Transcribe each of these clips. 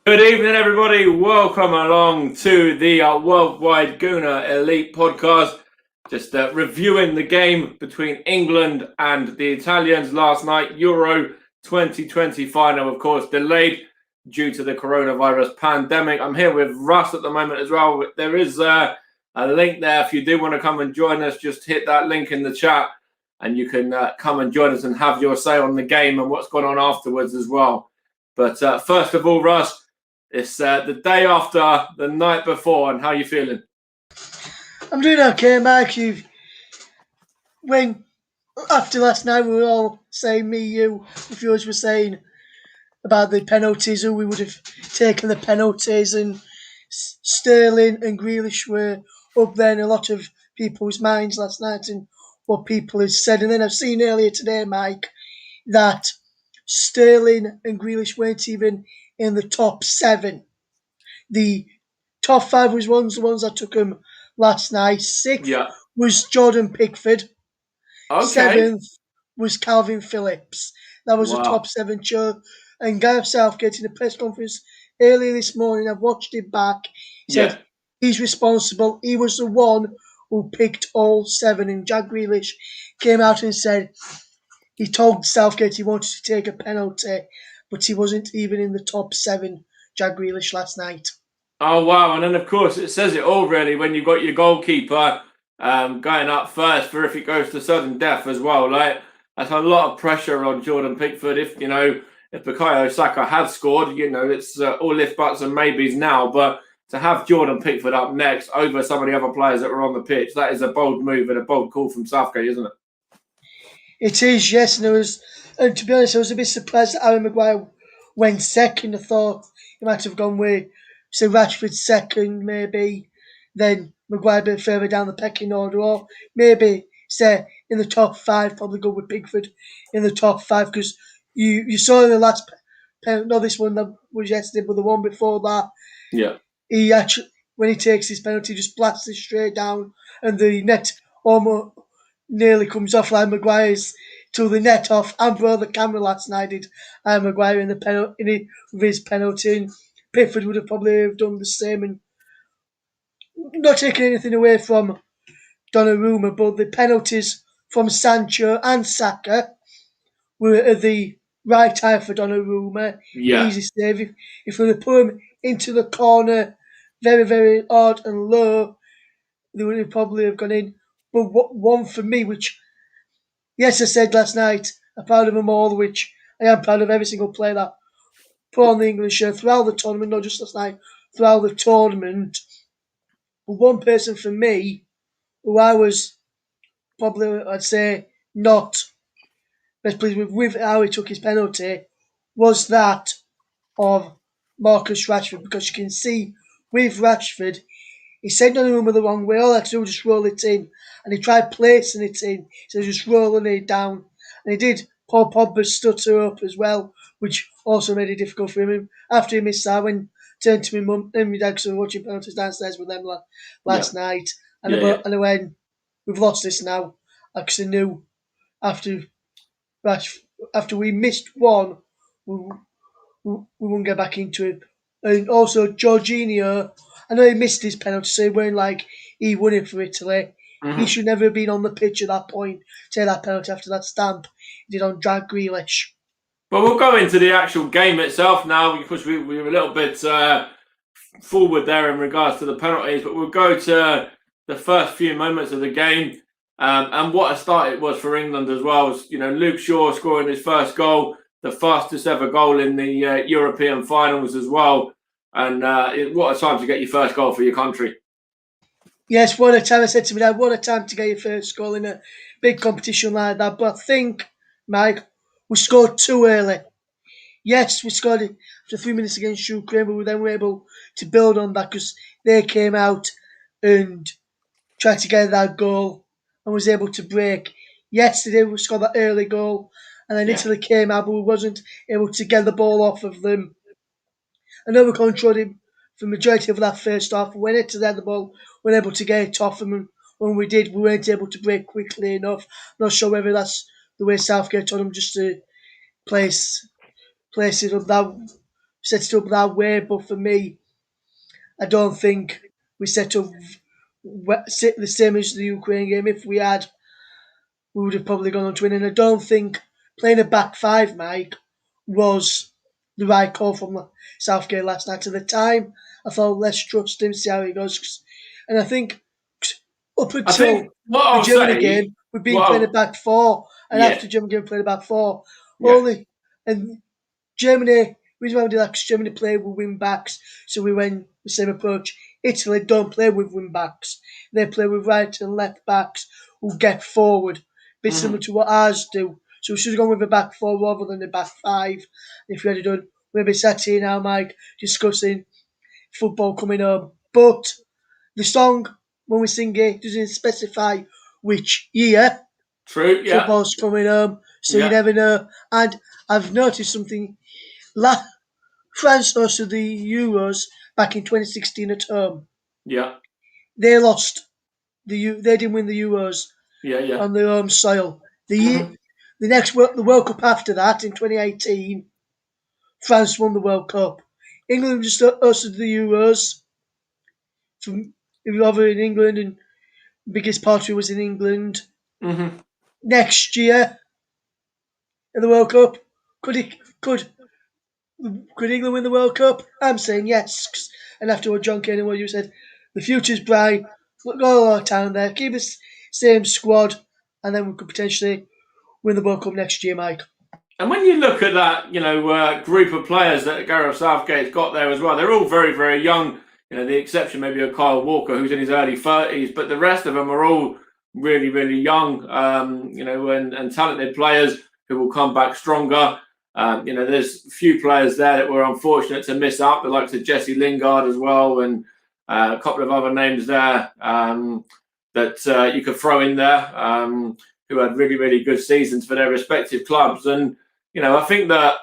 Good evening, everybody. Welcome along to the Worldwide Gooner Elite podcast. Just reviewing the game between England and the Italians last night. Euro 2020 final, of course, delayed due to the coronavirus pandemic. I'm here with Russ at the moment as well. There is a link there. If you do want to come and join us, just hit that link in the chat and you can come and join us and have your say on the game and what's gone on afterwards as well. But first of all, Russ, it's the day after, the night before, and how are you feeling? I'm doing okay, Mike. After last night, we were all saying, me, you, a few of us were saying about the penalties, who we would have taken the penalties, and Sterling and Grealish were up there in a lot of people's minds last night and what people have said. And then I've seen earlier today, Mike, that Sterling and Grealish weren't even in the top 7. The top 5 was the ones that took them last night. 6th was Jordan Pickford. Okay. 7th was Calvin Phillips. That was the top 7 show. And Gareth Southgate in a press conference earlier this morning, I've watched it back, said he's responsible. He was the one who picked all 7. And Jack Grealish came out and said he told Southgate he wanted to take a penalty, but he wasn't even in the top 7, Jack Grealish, last night. Oh, wow. And then, of course, it says it all, really, when you've got your goalkeeper going up first for if it goes to sudden death as well. Like, that's a lot of pressure on Jordan Pickford. If Bukayo Saka had scored, it's all if buts and maybes now. But to have Jordan Pickford up next over some of the other players that were on the pitch, that is a bold move and a bold call from Southgate, isn't it? It is, yes. And to be honest, I was a bit surprised that Harry Maguire went second. I thought he might have gone with, say, Rashford second, maybe, then Maguire a bit further down the pecking order, or maybe, say, in the top 5, probably go with Pickford in the top 5, because you saw in the last penalty, not this one that was yesterday, but the one before that, he actually, when he takes his penalty, just blasts it straight down, and the net almost nearly comes off like Maguire's till the net off. And brought the camera last night did Maguire in the penalty with his penalty. And Pickford would have probably done the same. And not taking anything away from Donnarumma, but the penalties from Sancho and Saka were at the right time for Donnarumma. Easy save. If we put him into the corner, very, very hard and low, they would probably have gone in. But one for me, which, yes, I said last night, I'm proud of them all, which I am proud of every single player that put on the England shirt throughout the tournament, not just last night, throughout the tournament. But one person for me, who I was probably, I'd say, not best pleased with how he took his penalty, was that of Marcus Rashford, because you can see with Rashford, he sent Donnarumma the wrong way. All I had to do was just roll it in, and he tried placing it in, so just rolling it down. And he did Paul Pogba stutter up as well, which also made it difficult for him. After he missed that, when turned to my mum and my dad, because I was watching penalties downstairs with them last night, and I went, we've lost this now, because I knew after we missed one, we won't get back into it. And also Jorginho, I know he missed his penalty, so he weren't like he won it for Italy. Mm-hmm. He should never have been on the pitch at that point, take that penalty after that stamp he did on Jack Grealish. But we'll go into the actual game itself now, because we were a little bit forward there in regards to the penalties, but we'll go to the first few moments of the game. And what a start it was for England as well. Luke Shaw scoring his first goal, the fastest ever goal in the European finals as well. And what a time to get your first goal for your country. Yes, what a time. I said to my dad, what a time to get your first goal in a big competition like that. But I think, Mike, we scored too early. Yes, we scored it after 3 minutes against Ukraine, but then we were able to build on that because they came out and tried to get that goal and was able to break. Yesterday, we scored that early goal, and then Italy came out, but we wasn't able to get the ball off of them. I know we controlled it for the majority of that first half. When Italy had the ball, we were able to get it off them, and when we did, we weren't able to break quickly enough. I'm not sure whether that's the way Southgate told them just to place it up that set it up that way. But for me, I don't think we set up the same as the Ukraine game. If we had, we would have probably gone on to win. And I don't think playing a back five, Mike, was the right call from Southgate last night. At the time, I thought, let's trust him, see how he goes. And I think up until the Germany game, we've been playing a back four. And after Germany game, we played a back four. And Germany, reason why we did that, because Germany played with wing backs, so we went the same approach. Italy don't play with wing backs; they play with right and left backs who get forward, bit similar to what ours do. So we should have gone with a back four rather than a back five. If we had done, we'd be sat here now, Mike, discussing football coming home. But the song, when we sing it, doesn't specify which year. True, yeah. Football's coming home, so you never know. And I've noticed something. France hosted the Euros back in 2016 at home. Yeah. They lost. They didn't win the Euros. Yeah. On their home soil. The World Cup after that in 2018, France won the World Cup. England just hosted the Euros. It was over in England, and the biggest party was in England. Next year in the World Cup, could England win the World Cup? I'm saying yes. And after what John Kane and what you said, the future's bright. Look, go all our time there. Keep the same squad, and then we could potentially win the World Cup next year, Mike. And when you look at that, group of players that Gareth Southgate's got there as well, they're all very, very young. The exception maybe of Kyle Walker, who's in his early 30s, but the rest of them are all really, really young, and talented players who will come back stronger. There's a few players there that were unfortunate to miss out, the likes of Jesse Lingard as well, and a couple of other names there that you could throw in there who had really, really good seasons for their respective clubs. And, I think that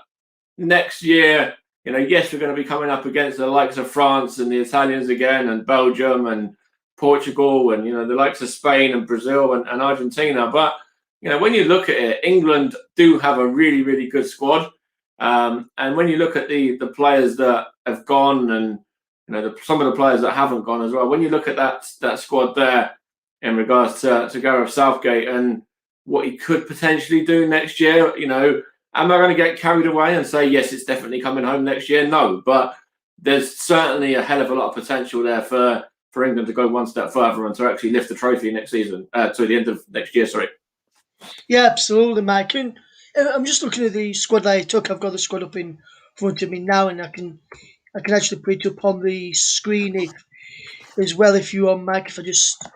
next year, yes, we're going to be coming up against the likes of France and the Italians again, and Belgium and Portugal, and, the likes of Spain and Brazil and Argentina. But, when you look at it, England do have a really, really good squad. And when you look at the players that have gone and, some of the players that haven't gone as well, when you look at that squad there in regards to Gareth Southgate and what he could potentially do next year, am I going to get carried away and say, yes, it's definitely coming home next year? No, but there's certainly a hell of a lot of potential there for England to go one step further and to actually lift the trophy next season, to the end of next year, sorry. Yeah, absolutely, Mike. And I'm just looking at the squad that I took. I've got the squad up in front of me now, and I can actually put it up on the screen as well if you want, Mike, if I just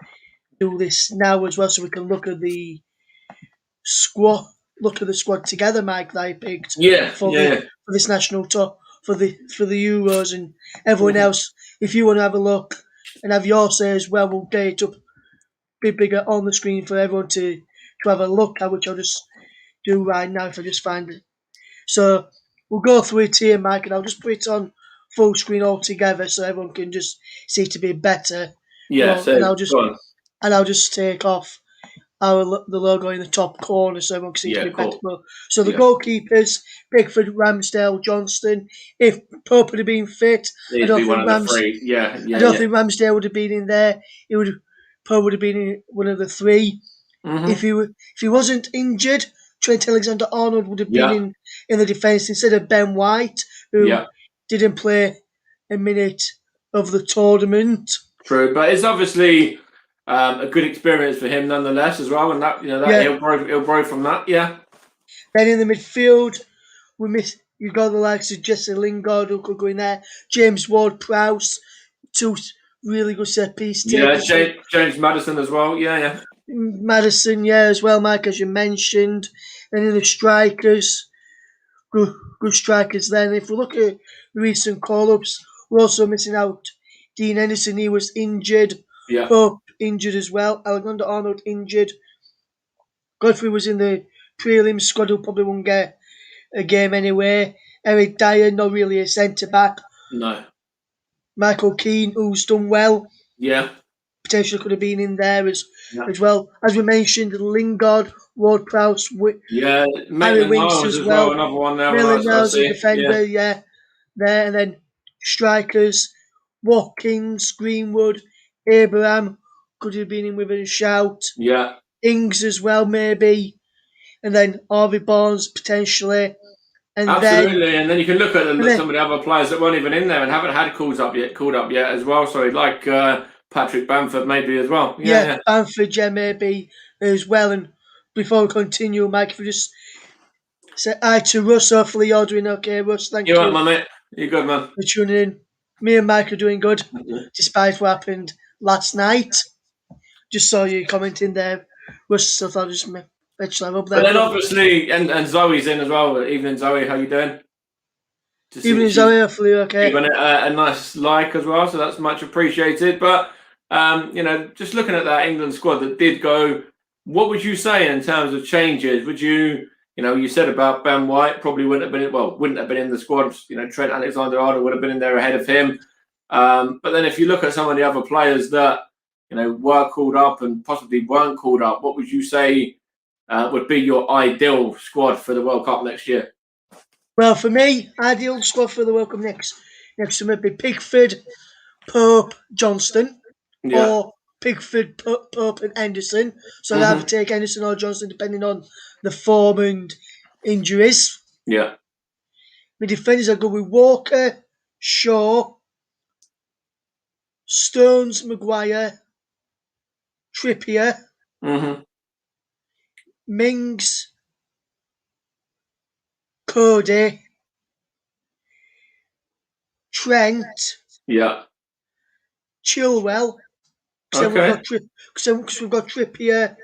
do this now as well so we can look at the squad together, Mike, that I picked for this national tour, for the Euros, and everyone else. If you want to have a look and have your say as well, we'll get it up a bit bigger on the screen for everyone to have a look at, which I'll just do right now if I just find it. So we'll go through it here, Mike, and I'll just put it on full screen all together so everyone can just see it a bit better. Yeah, and I'll just take off the logo in the top corner so everyone can see it a bit better. So the goalkeepers, Pickford, Ramsdale, Johnston. If Pope would have been fit, I don't think Ramsdale would have been in there. Pope would have been one of the three. If he wasn't injured, Trent Alexander-Arnold would have been in the defence instead of Ben White, who didn't play a minute of the tournament. True, but it's obviously a good experience for him nonetheless as well, and he'll grow from that. Yeah. Then in the midfield, you've got the likes of Jesse Lingard who could go in there, James Ward-Prowse, two really good set piece takers. Yeah, James Maddison as well. Yeah. Maddison, as well, Mike, as you mentioned. And in the strikers, good strikers then. If we look at recent call-ups, we're also missing out Dean Henderson. He was injured. Yeah. Pope injured as well. Alexander-Arnold injured. Godfrey was in the prelim squad, who probably won't get a game anyway. Eric Dyer, not really a centre-back. No. Michael Keane, who's done well. Yeah. Potentially could have been in there as well. As we mentioned, Lingard, Ward-Prowse, Harry Winks as well. Another one there. Maitland-Niles, a defender, there, and then strikers, Watkins, Greenwood, Abraham could have been in with a shout. Yeah, Ings as well, maybe, and then Harvey Barnes potentially, and absolutely. And then you can look at then some of the other players that weren't even in there and haven't had called up yet as well. Sorry, like Patrick Bamford maybe as well. Yeah. Bamford, maybe as well. And before we continue, Mike, if you just say hi to Russ, hopefully you're doing okay, Russ. Thank You you all right, my mate? You good, man? for tuning in. Me and Mike are doing good, despite what happened last night. Just saw you commenting there, Russ, so I thought I'd just mention that up there. But then obviously, and Zoe's in as well. Evening, Zoe. How you doing? Evening, Zoe. Hopefully you're okay. Given it a nice like as well, so that's much appreciated. But just looking at that England squad that did go, what would you say in terms of changes? Would you, you said about Ben White probably wouldn't have been in the squad. Trent Alexander-Arnold would have been in there ahead of him. But then if you look at some of the other players that were called up and possibly weren't called up, what would you say would be your ideal squad for the World Cup next year? Well, for me, ideal squad for the World Cup next year would be Pickford, Pope, Johnston, or Pickford, Pope, and Henderson. So I'd have to take Henderson or Johnston depending on the form and injuries. Yeah. My defenders are good with Walker, Shaw, Stones, Maguire, Trippier, Mings, Cody, Trent, Chilwell. Okay. Because we've got Trippier.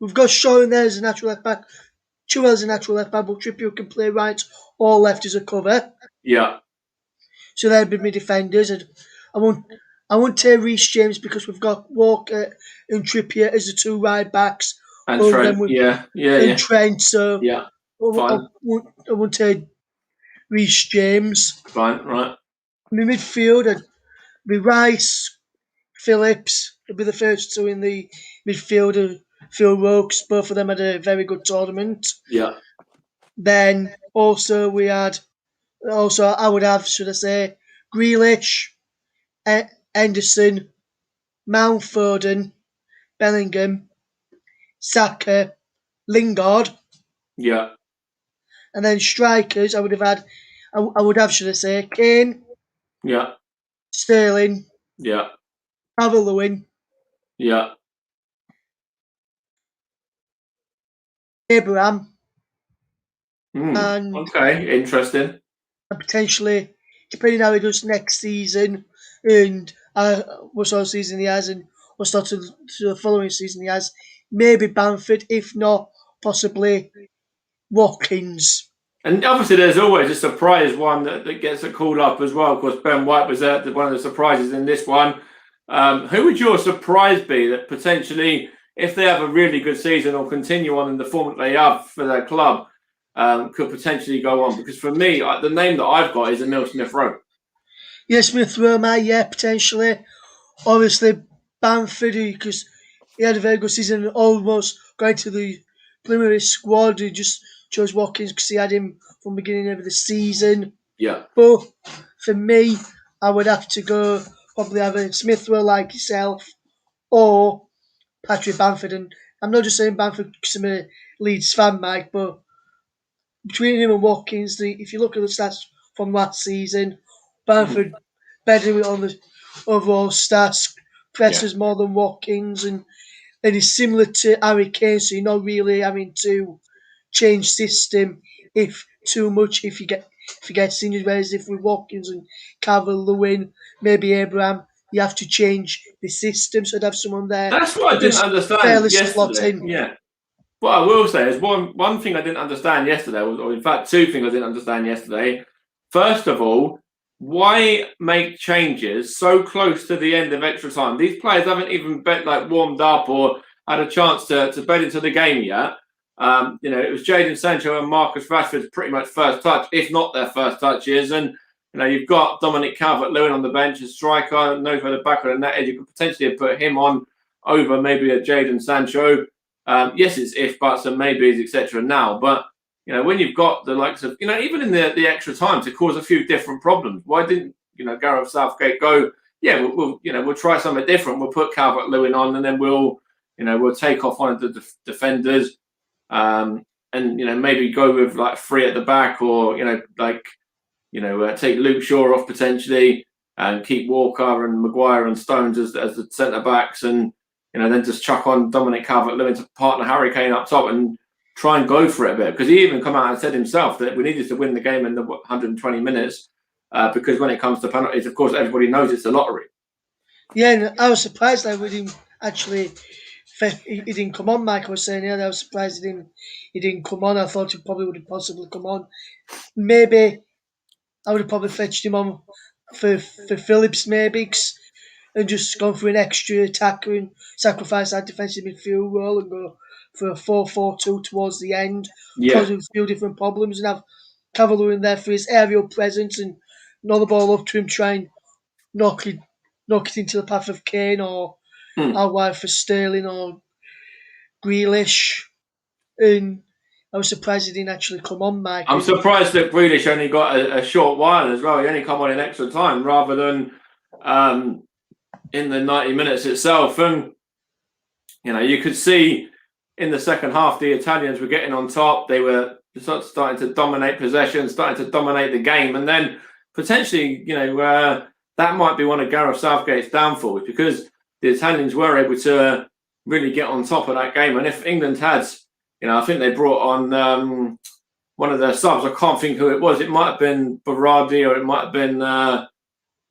We've got Shaw in there as a natural left back. Chilwell's a natural left back, but Trippier can play right or left as a cover. Yeah. So they'd be my defenders. And I won't take Reece James because we've got Walker and Trippier as the two right backs. And Trent, Trent, so yeah. I won't take Reece James. Fine, right. My midfield would be Rice, Phillips would be the first two in the midfield. Phil Rokes, both of them had a very good tournament. Yeah. Then I would have, Grealish, Henderson, Mount Foden, Bellingham, Saka, Lingard. Yeah. And then strikers, I would have, Kane. Yeah. Sterling. Yeah. Calvert-Lewin. Yeah. Abraham. Okay, interesting. And potentially, depending how he does next season, and what sort of season he has, and what sort of the following season he has, maybe Bamford, if not, possibly Watkins. And obviously, there's always a surprise one that gets called up as well. Of course, Ben White was one of the surprises in this one. Who would your surprise be that potentially, if they have a really good season or continue on in the form that they have for their club, could potentially go on? Because for me, the name that I've got is Emile Smith-Rowe. Yeah, Smith-Rowe, potentially. Obviously, Bamford, because he had a very good season and almost going to the preliminary squad. He just chose Watkins because he had him from the beginning of the season. Yeah. But for me, I would have to go probably either Smith-Rowe like yourself or Patrick Bamford. And I'm not just saying Bamford because I'm a Leeds fan, Mike, but between him and Watkins, if you look at the stats from last season, Bamford better on the overall stats, presses more than Watkins, and he's similar to Harry Kane, so you're not really having to change system if you get seniors, whereas if with Watkins and Calvert-Lewin, maybe Abraham, you have to change the system, so I'd have someone there. That's what I didn't understand yesterday. Yeah. What I will say is one thing I didn't understand yesterday, or in fact two things I didn't understand yesterday. First of all, why make changes so close to the end of extra time? These players haven't even warmed up or had a chance to bed into the game yet. It was Jadon Sancho and Marcus Rashford's pretty much first touch, if not their first touches. And you've got Dominic Calvert-Lewin on the bench, a striker, knows where the back of the net is. You could potentially put him on over maybe a Jadon Sancho. Yes, it's if, buts, and maybes, etc. now. But, when you've got the likes of, even in the extra time to cause a few different problems, why didn't, Gareth Southgate go, yeah, we'll try something different. We'll put Calvert-Lewin on, and then we'll take off one of the defenders, and maybe go with like 3 at the back, or take Luke Shaw off potentially, and keep Walker and Maguire and Stones as the centre backs, and then just chuck on Dominic Calvert-Lewin to partner Harry Kane up top and try and go for it a bit, because he even come out and said himself that we needed to win the game in the 120 minutes. Because when it comes to penalties, of course, everybody knows it's a lottery. Yeah, and I was surprised that we didn't actually. He didn't come on. Mike was saying, I was surprised he didn't come on. I thought he probably would have possibly come on. Maybe I would have probably fetched him on for Phillips, maybe, and just gone for an extra attacker and sacrifice that defensive midfield role and go for a 4-4-2 towards the end, causing a few different problems, and have Cavalier in there for his aerial presence and knock the ball up to him, try and knock it into the path of Kane or our wife for Sterling or Grealish. And I was surprised he didn't actually come on, Mike. I'm surprised that Grealish only got a short while as well. He only come on in extra time rather than in the 90 minutes itself. And, you could see in the second half, the Italians were getting on top. They were starting to dominate possession, starting to dominate the game. And then potentially, that might be one of Gareth Southgate's downfalls, because the Italians were able to really get on top of that game. And if England had, I think they brought on one of their subs. I can't think who it was. It might have been Berardi, or it might have been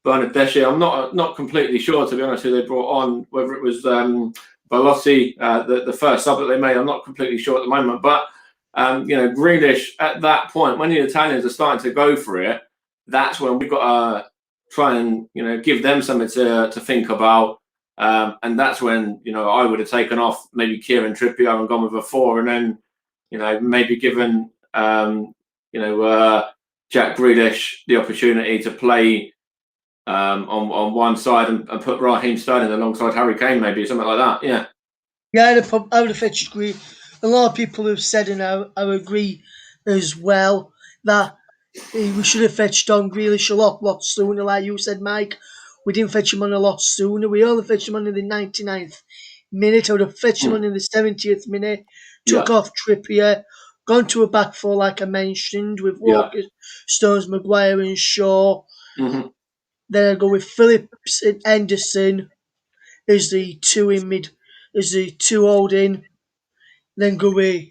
Bernardeschi. I'm not completely sure, to be honest, who they brought on, whether it was Belotti, the first sub that they made. I'm not completely sure at the moment. But, Grealish, at that point, when the Italians are starting to go for it, that's when we've got to try and, give them something to think about. And that's when, I would have taken off maybe Kieran Trippier and gone with a 4, and then, maybe given, Jack Grealish the opportunity to play on one side and put Raheem Sterling alongside Harry Kane, maybe something like that. Yeah. Yeah, I would have fetched Grealish. A lot of people have said, and I agree as well, that we should have fetched on Grealish a lot sooner, like you said, Mike. We didn't fetch him on a lot sooner. We only fetched him on in the 99th minute. I would have fetched him on in the 70th minute. Took off Trippier, gone to a back 4 like I mentioned, with Walker, Stones, Maguire and Shaw. Mm-hmm. Then I go with Phillips and Henderson as the 2 in mid, as the 2 holding. Then go with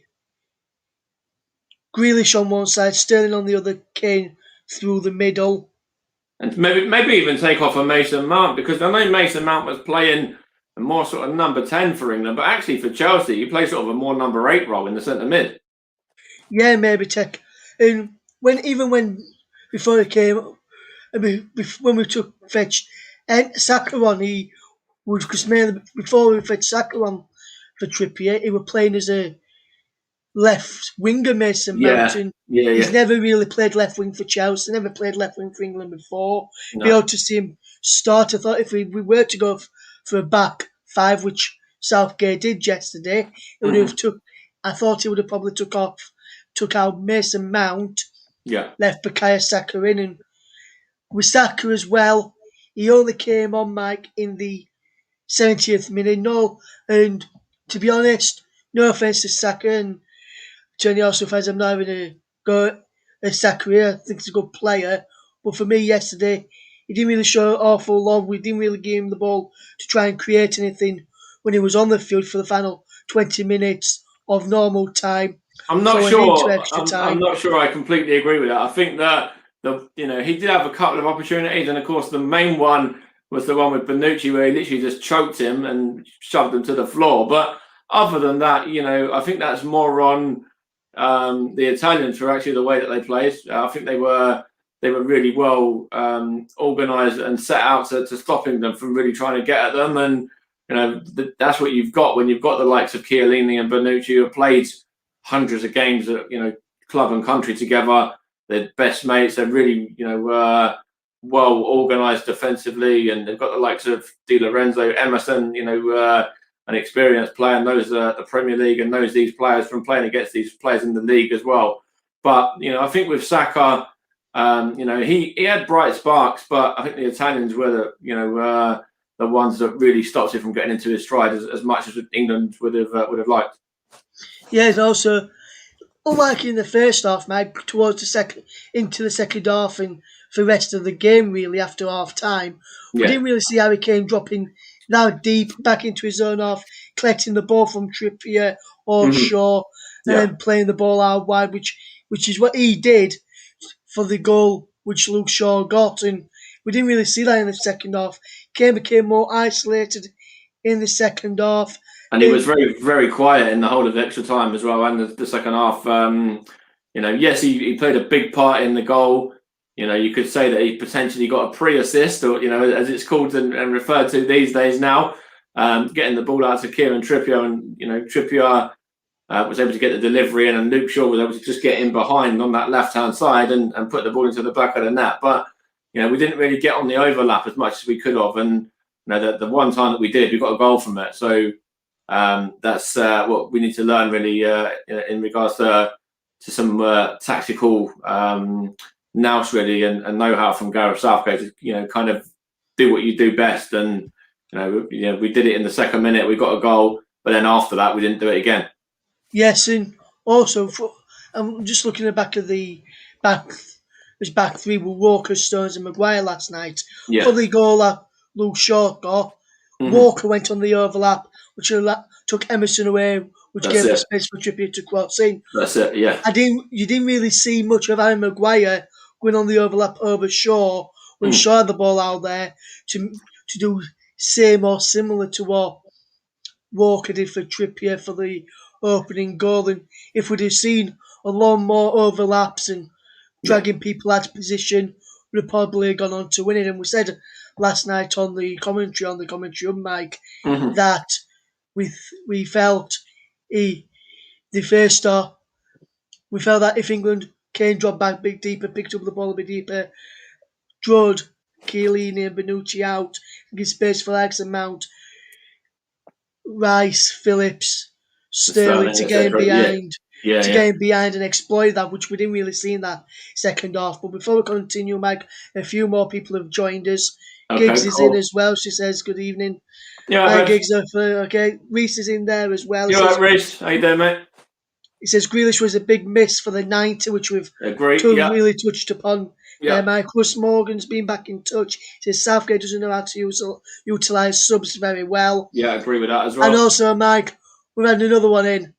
Grealish on one side, Sterling on the other, Kane through the middle. And maybe even take off a Mason Mount, because I know Mason Mount was playing a more sort of number 10 for England, but actually for Chelsea, he plays sort of a more number 8 role in the centre mid. Yeah, maybe take. And before he came, when we fetched Saka on, he would, because mainly before we fetched Saka on for Trippier, he was playing as a left winger, Mason Mount. He's never really played left wing for Chelsea, never played left wing for England before. No. Be able to see him start. I thought if we were to go for a back 5, which Southgate did yesterday, it would have I thought he would have probably took out Mason Mount, left Bukayo Saka in, and with Saka as well, he only came on, Mike, in the 70th minute. No, and to be honest, no offence to Saka and to any Arsenal fans, I'm not having a go at Saka here. I think he's a good player, but for me yesterday, he didn't really show an awful lot. We didn't really give him the ball to try and create anything when he was on the field for the final 20 minutes of normal time. I'm not sure. I'm not sure I completely agree with that. I think that he did have a couple of opportunities, and of course the main one was the one with Bonucci, where he literally just choked him and shoved him to the floor. But other than that, I think that's more on the Italians for actually the way that they played. I think they were really well organised and set out to stopping them from really trying to get at them. And that's what you've got when you've got the likes of Chiellini and Bonucci, who have played hundreds of games at club and country together. They're best mates. They're really well organised defensively, and they've got the likes of Di Lorenzo, Emerson, an experienced player, knows the Premier League and knows these players from playing against these players in the league as well. But I think with Saka, he had bright sparks, but I think the Italians were the ones that really stopped him from getting into his stride as much as England would have liked. Yeah, and also, unlike in the first half, Mike, into the second half and for the rest of the game, really, after half time, we didn't really see Harry Kane dropping that deep back into his own half, collecting the ball from Trippier or Shaw, and then playing the ball out wide, which is what he did for the goal which Luke Shaw got. And we didn't really see that in the second half. Kane became more isolated in the second half. And he was very, very quiet in the whole of the extra time as well, and the second half. Yes, he played a big part in the goal. You could say that he potentially got a pre-assist, or as it's called and referred to these days now, getting the ball out to Kieran Trippier, and Trippier was able to get the delivery in, and Luke Shaw was able to just get in behind on that left-hand side and put the ball into the back of the net. But we didn't really get on the overlap as much as we could have, and the one time that we did, we got a goal from it. So. That's what we need to learn really in regards to some tactical nous really and know-how from Gareth Southgate to kind of do what you do best. And we did it in the second minute, we got a goal, but then after that we didn't do it again. Yes, and also I'm just looking at the back of the back three with Walker, Stones and Maguire last night. Yeah. For the goal that Luke Shaw got, Walker went on the overlap, which took Emerson away, which gave the space for Trippier to cross in. That's it, yeah. You didn't really see much of Harry Maguire going on the overlap over Shaw when Shaw had the ball out there to do same or similar to what Walker did for Trippier for the opening goal. And if we'd have seen a lot more overlaps and dragging people out of position, we'd have probably gone on to win it. And we said last night on the commentary Mike, that we felt the first half, we felt that if England dropped back a bit deeper, picked up the ball a bit deeper, drove Chiellini and Bonucci out, and give space for Alex and Mount, Rice, Phillips, Sterling to get behind. Get behind and exploit that, which we didn't really see in that second half. But before we continue, Mike, a few more people have joined us. Giggs is in as well. She says, good evening. Yeah, Giggs, okay. Reese is in there as well. You alright, Reese? How you doing, mate? He says Grealish was a big miss for the 90, which we've really touched upon. Yeah. Chris Morgan's been back in touch. He says Southgate doesn't know how to utilise subs very well. Yeah, I agree with that as well. And also, Mike, we've had another one in.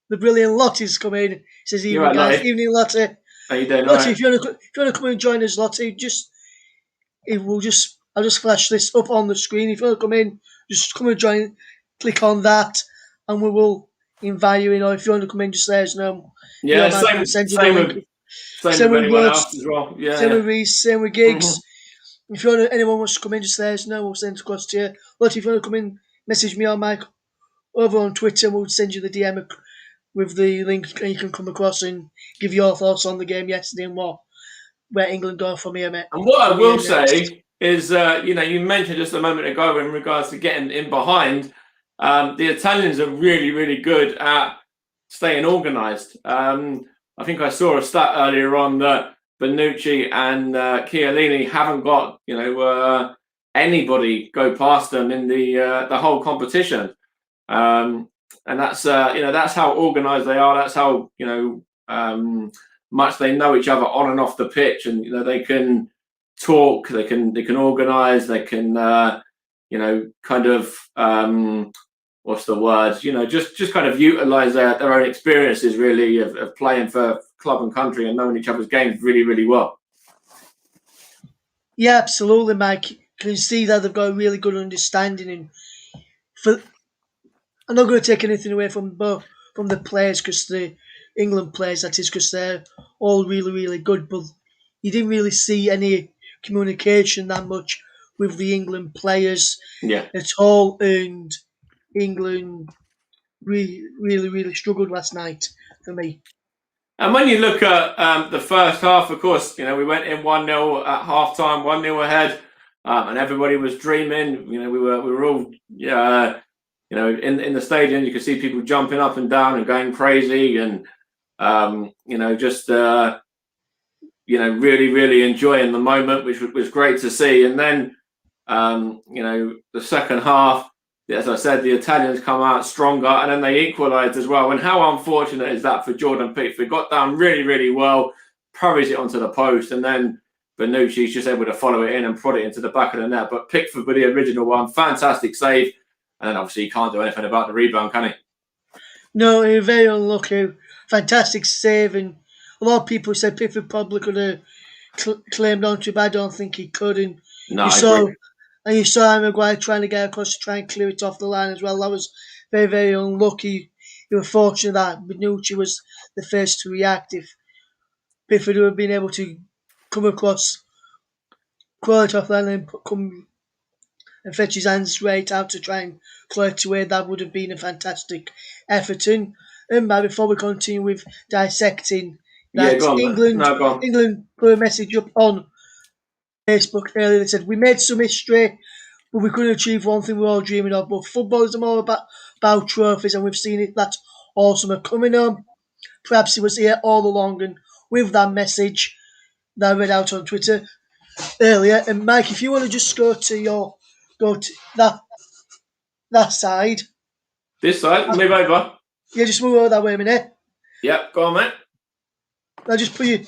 The brilliant Lottie's come in. He says, evening, guys. Lottie. Evening, Lottie. How you doing, Lottie, if you want to come and join us, Lottie, I'll just flash this up on the screen. If you want to come in, just come and join. Click on that, and we will invite you in. Or if you want to come in, just let us know. Yeah, same with anyone else as well. Yeah, same with Reese, same with Giggs. If anyone wants to come in, just let us know. We'll send it across to you. Lottie, if you want to come in, message me or Mike over on Twitter. We'll send you the DM with the link, and you can come across and give your thoughts on the game yesterday and where England go from here, mate. And what I will say is, you mentioned just a moment ago in regards to getting in behind, the Italians are really, really good at staying organised. I think I saw a stat earlier on that Bonucci and Chiellini haven't got, anybody go past them in the whole competition. And that's how organised they are. That's how much they know each other on and off the pitch, and they can talk, they can organise, they can kind of what's the word? Just kind of utilise their own experiences really of playing for club and country and knowing each other's games really, really well. Yeah, absolutely, Mike. You can see that they've got a really good understanding, and I'm not going to take anything away from the players, because the England players, that is, because they're all really, really good. But you didn't really see any communication that much with the England players at all, and England really, really, really struggled last night for me. And when you look at the first half, of course, we went in 1-0 at half time, 1-0 ahead, and everybody was dreaming. We were all in the stadium. You could see people jumping up and down and going crazy, and Just really, really enjoying the moment, which was great to see. And then, the second half, as I said, the Italians come out stronger, and then they equalised as well. And how unfortunate is that for Jordan Pickford? Got down really, really well, parries it onto the post, and then Bonucci's just able to follow it in and prod it into the back of the net. But Pickford with the original one, fantastic save. And then obviously he can't do anything about the rebound, can he? No, he was very unlucky. Fantastic save, and a lot of people said Pickford probably could have claimed onto it, but I don't think he could. And No, you saw Harry Maguire trying to get across to try and clear it off the line as well. That was very, very unlucky. You were fortunate that Bonucci was the first to react. If Pickford would have been able to come across, crawl it off the line and come and fetch his hands straight out to try and clear it away, that would have been a fantastic effort. And before we continue with dissecting that, England put a message up on Facebook earlier that said, "We made some history, but we couldn't achieve one thing we were all dreaming of. But football is more about trophies, and we've seen it that all summer coming home. Perhaps it was here all along." And with that message that I read out on Twitter earlier, and Mike, if you want to just go to that side. This side, move over. Yeah, just move over that way a minute. Yep, go on, mate. I'll just put you.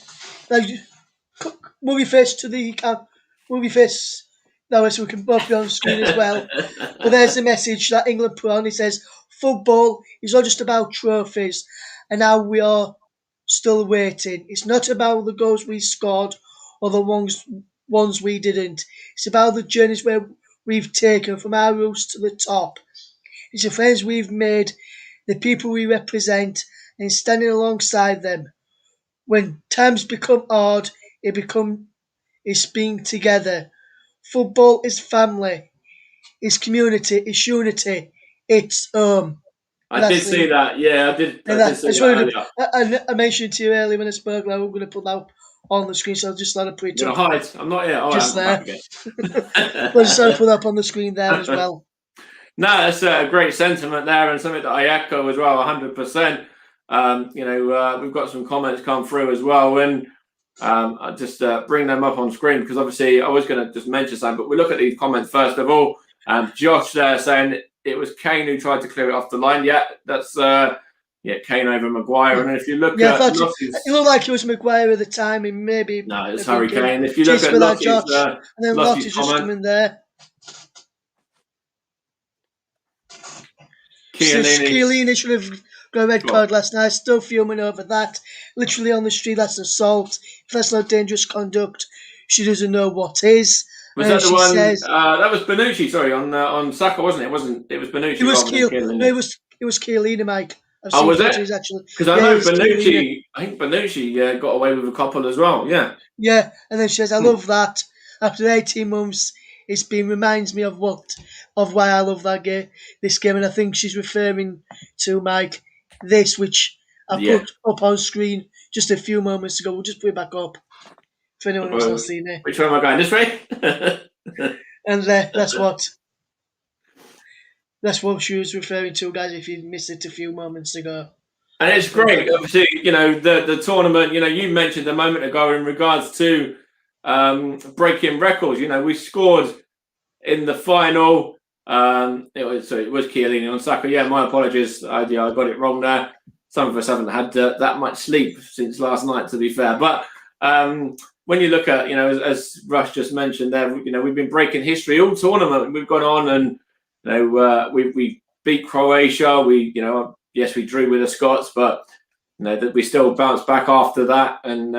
Move your face to the move your face that way so we can both be on the screen as well. But there's the message that England put on. It says, "Football is not just about trophies, and now we are still waiting. It's not about the goals we scored or the ones we didn't. It's about the journeys where we've taken from our roots to the top. It's the friends we've made, the people we represent, and standing alongside them. When times become hard, it's being together. Football is family, it's community, it's unity, it's I did see that. Yeah, I did. I mentioned to you earlier when I spoke. I'm going to put that on the screen, so I'll just let it put it up. Hide. I'm not here. Just there. We'll just put that up on the screen there as well. No, that's a great sentiment there, and something that I echo as well, 100%. We've got some comments come through as well, and I'll just bring them up on screen because obviously I was going to just mention something, but we look at these comments first of all. Josh there saying it was Kane who tried to clear it off the line. Yeah, that's Kane over Maguire. And if you look at it looked like it was Maguire at the time, and maybe no, it's Harry Kane. If you look at Lottie's, and then Lottie's just coming there. Chiellini should have got a red card last night. Still fuming over that. Literally on the street, that's assault. If that's not dangerous conduct, she doesn't know what is. Was that the one? That was Bonucci. Sorry, on Saka, wasn't it? It was Bonucci. It was Chiellini. No, it was Chiellini, Mike. Was it? Because I know Bonucci. I think Bonucci got away with a couple as well. Yeah. Yeah, and then she says, "I love that." After 18 months, reminds me of why I love this game, and I think she's referring to Mike this, which I put up on screen just a few moments ago. We'll just put it back up for anyone who's not seen it. Which one am I going? This way? And that's what she was referring to, guys. If you missed it a few moments ago. And it's great, obviously. The tournament. You mentioned a moment ago in regards to breaking records. We scored in the final. It was Chiellini on Saka. Yeah, my apologies. I got it wrong there. Some of us haven't had that much sleep since last night, to be fair. But when you look at, as Rush just mentioned there, we've been breaking history all tournament. We've gone on and we beat Croatia. Yes, we drew with the Scots, but that we still bounced back after that and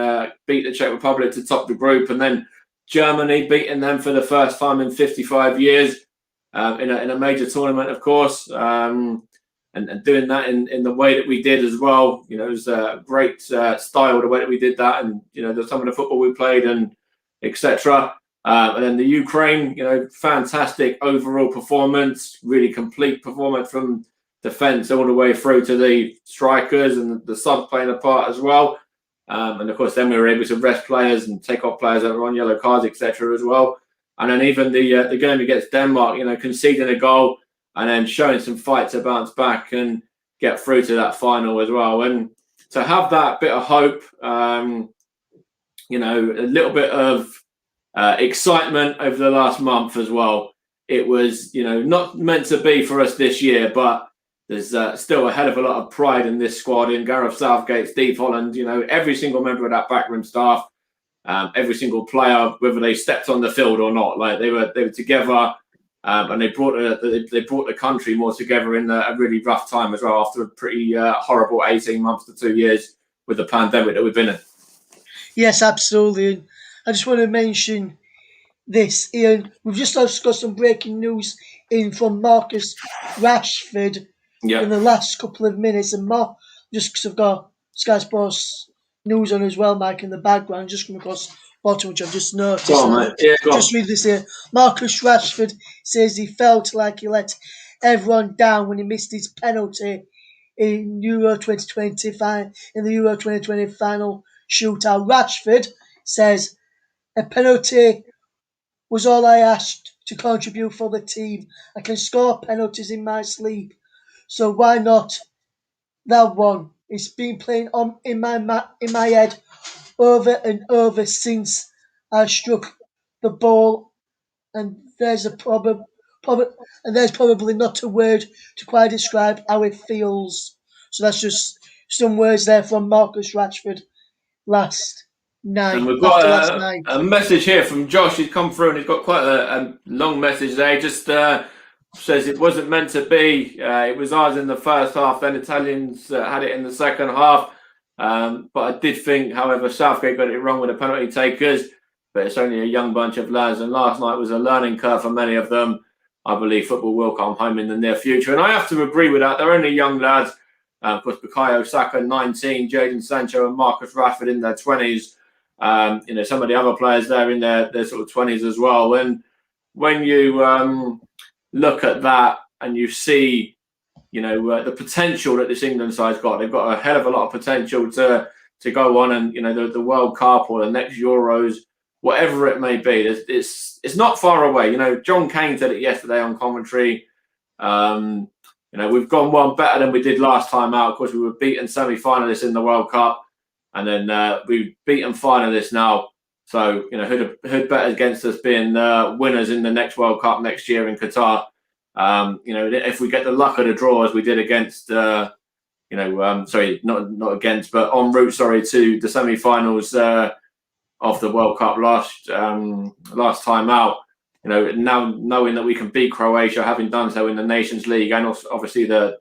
beat the Czech Republic to top the group, and then Germany beating them for the first time in 55 years in a major tournament, of course, and doing that in the way that we did as well. It was a great style the way that we did that, and some of the football we played and etc. And then the Ukraine, fantastic overall performance, really complete performance from defence all the way through to the strikers and the subs playing a part as well. And of course, then we were able to rest players and take off players that were on yellow cards, etc. as well. And then even the game against Denmark, conceding a goal and then showing some fight to bounce back and get through to that final as well. And to have that bit of hope, a little bit of excitement over the last month as well. It was, not meant to be for us this year, but there's still a hell of a lot of pride in this squad, in Gareth Southgate, Steve Holland, every single member of that backroom staff, every single player, whether they stepped on the field or not, like they were together, and they brought the country more together in a really rough time as well, after a pretty horrible 18 months to 2 years with the pandemic that we've been in. Yes, absolutely. And I just want to mention this, Ian. We've just also got some breaking news in from Marcus Rashford in the last couple of minutes. And just because I've got Sky Sports news on as well, Mike, in the background, just come across bottom, which I've just noticed. Go on, mate. Yeah, go on. Just read this here. Marcus Rashford says he felt like he let everyone down when he missed his penalty in Euro 2020 in the Euro 2020 final shootout. Rashford says a penalty was all I asked to contribute for the team. I can score penalties in my sleep, so why not that one? It's been playing on in my head over and over since I struck the ball, and there's probably not a word to quite describe how it feels. So that's just some words there from Marcus Rashford last night. And we've got a message here from Josh. He's come through and he's got quite a long message there. He just says it wasn't meant to be. It was ours in the first half. Then Italians had it in the second half. But I did think, however, Southgate got it wrong with the penalty takers. But it's only a young bunch of lads. And last night was a learning curve for many of them. I believe football will come home in the near future. And I have to agree with that. They're only young lads. Of course, Bukayo Saka, 19, Jadon Sancho and Marcus Rashford in their 20s. Some of the other players there in their sort of 20s as well. And when you look at that and you see, the potential that this England side's got, they've got a hell of a lot of potential to go on and, the World Cup or the next Euros, whatever it may be. It's not far away. John Cain said it yesterday on commentary. We've gone one better than we did last time out. Of course, we were beaten semi-finalists in the World Cup. And then we've beaten finalists now. So, who'd bet against us being winners in the next World Cup next year in Qatar? If we get the luck of the draw as we did against, not against, but en route, to the semi-finals of the World Cup last time out. Now knowing that we can beat Croatia, having done so in the Nations League, and also obviously the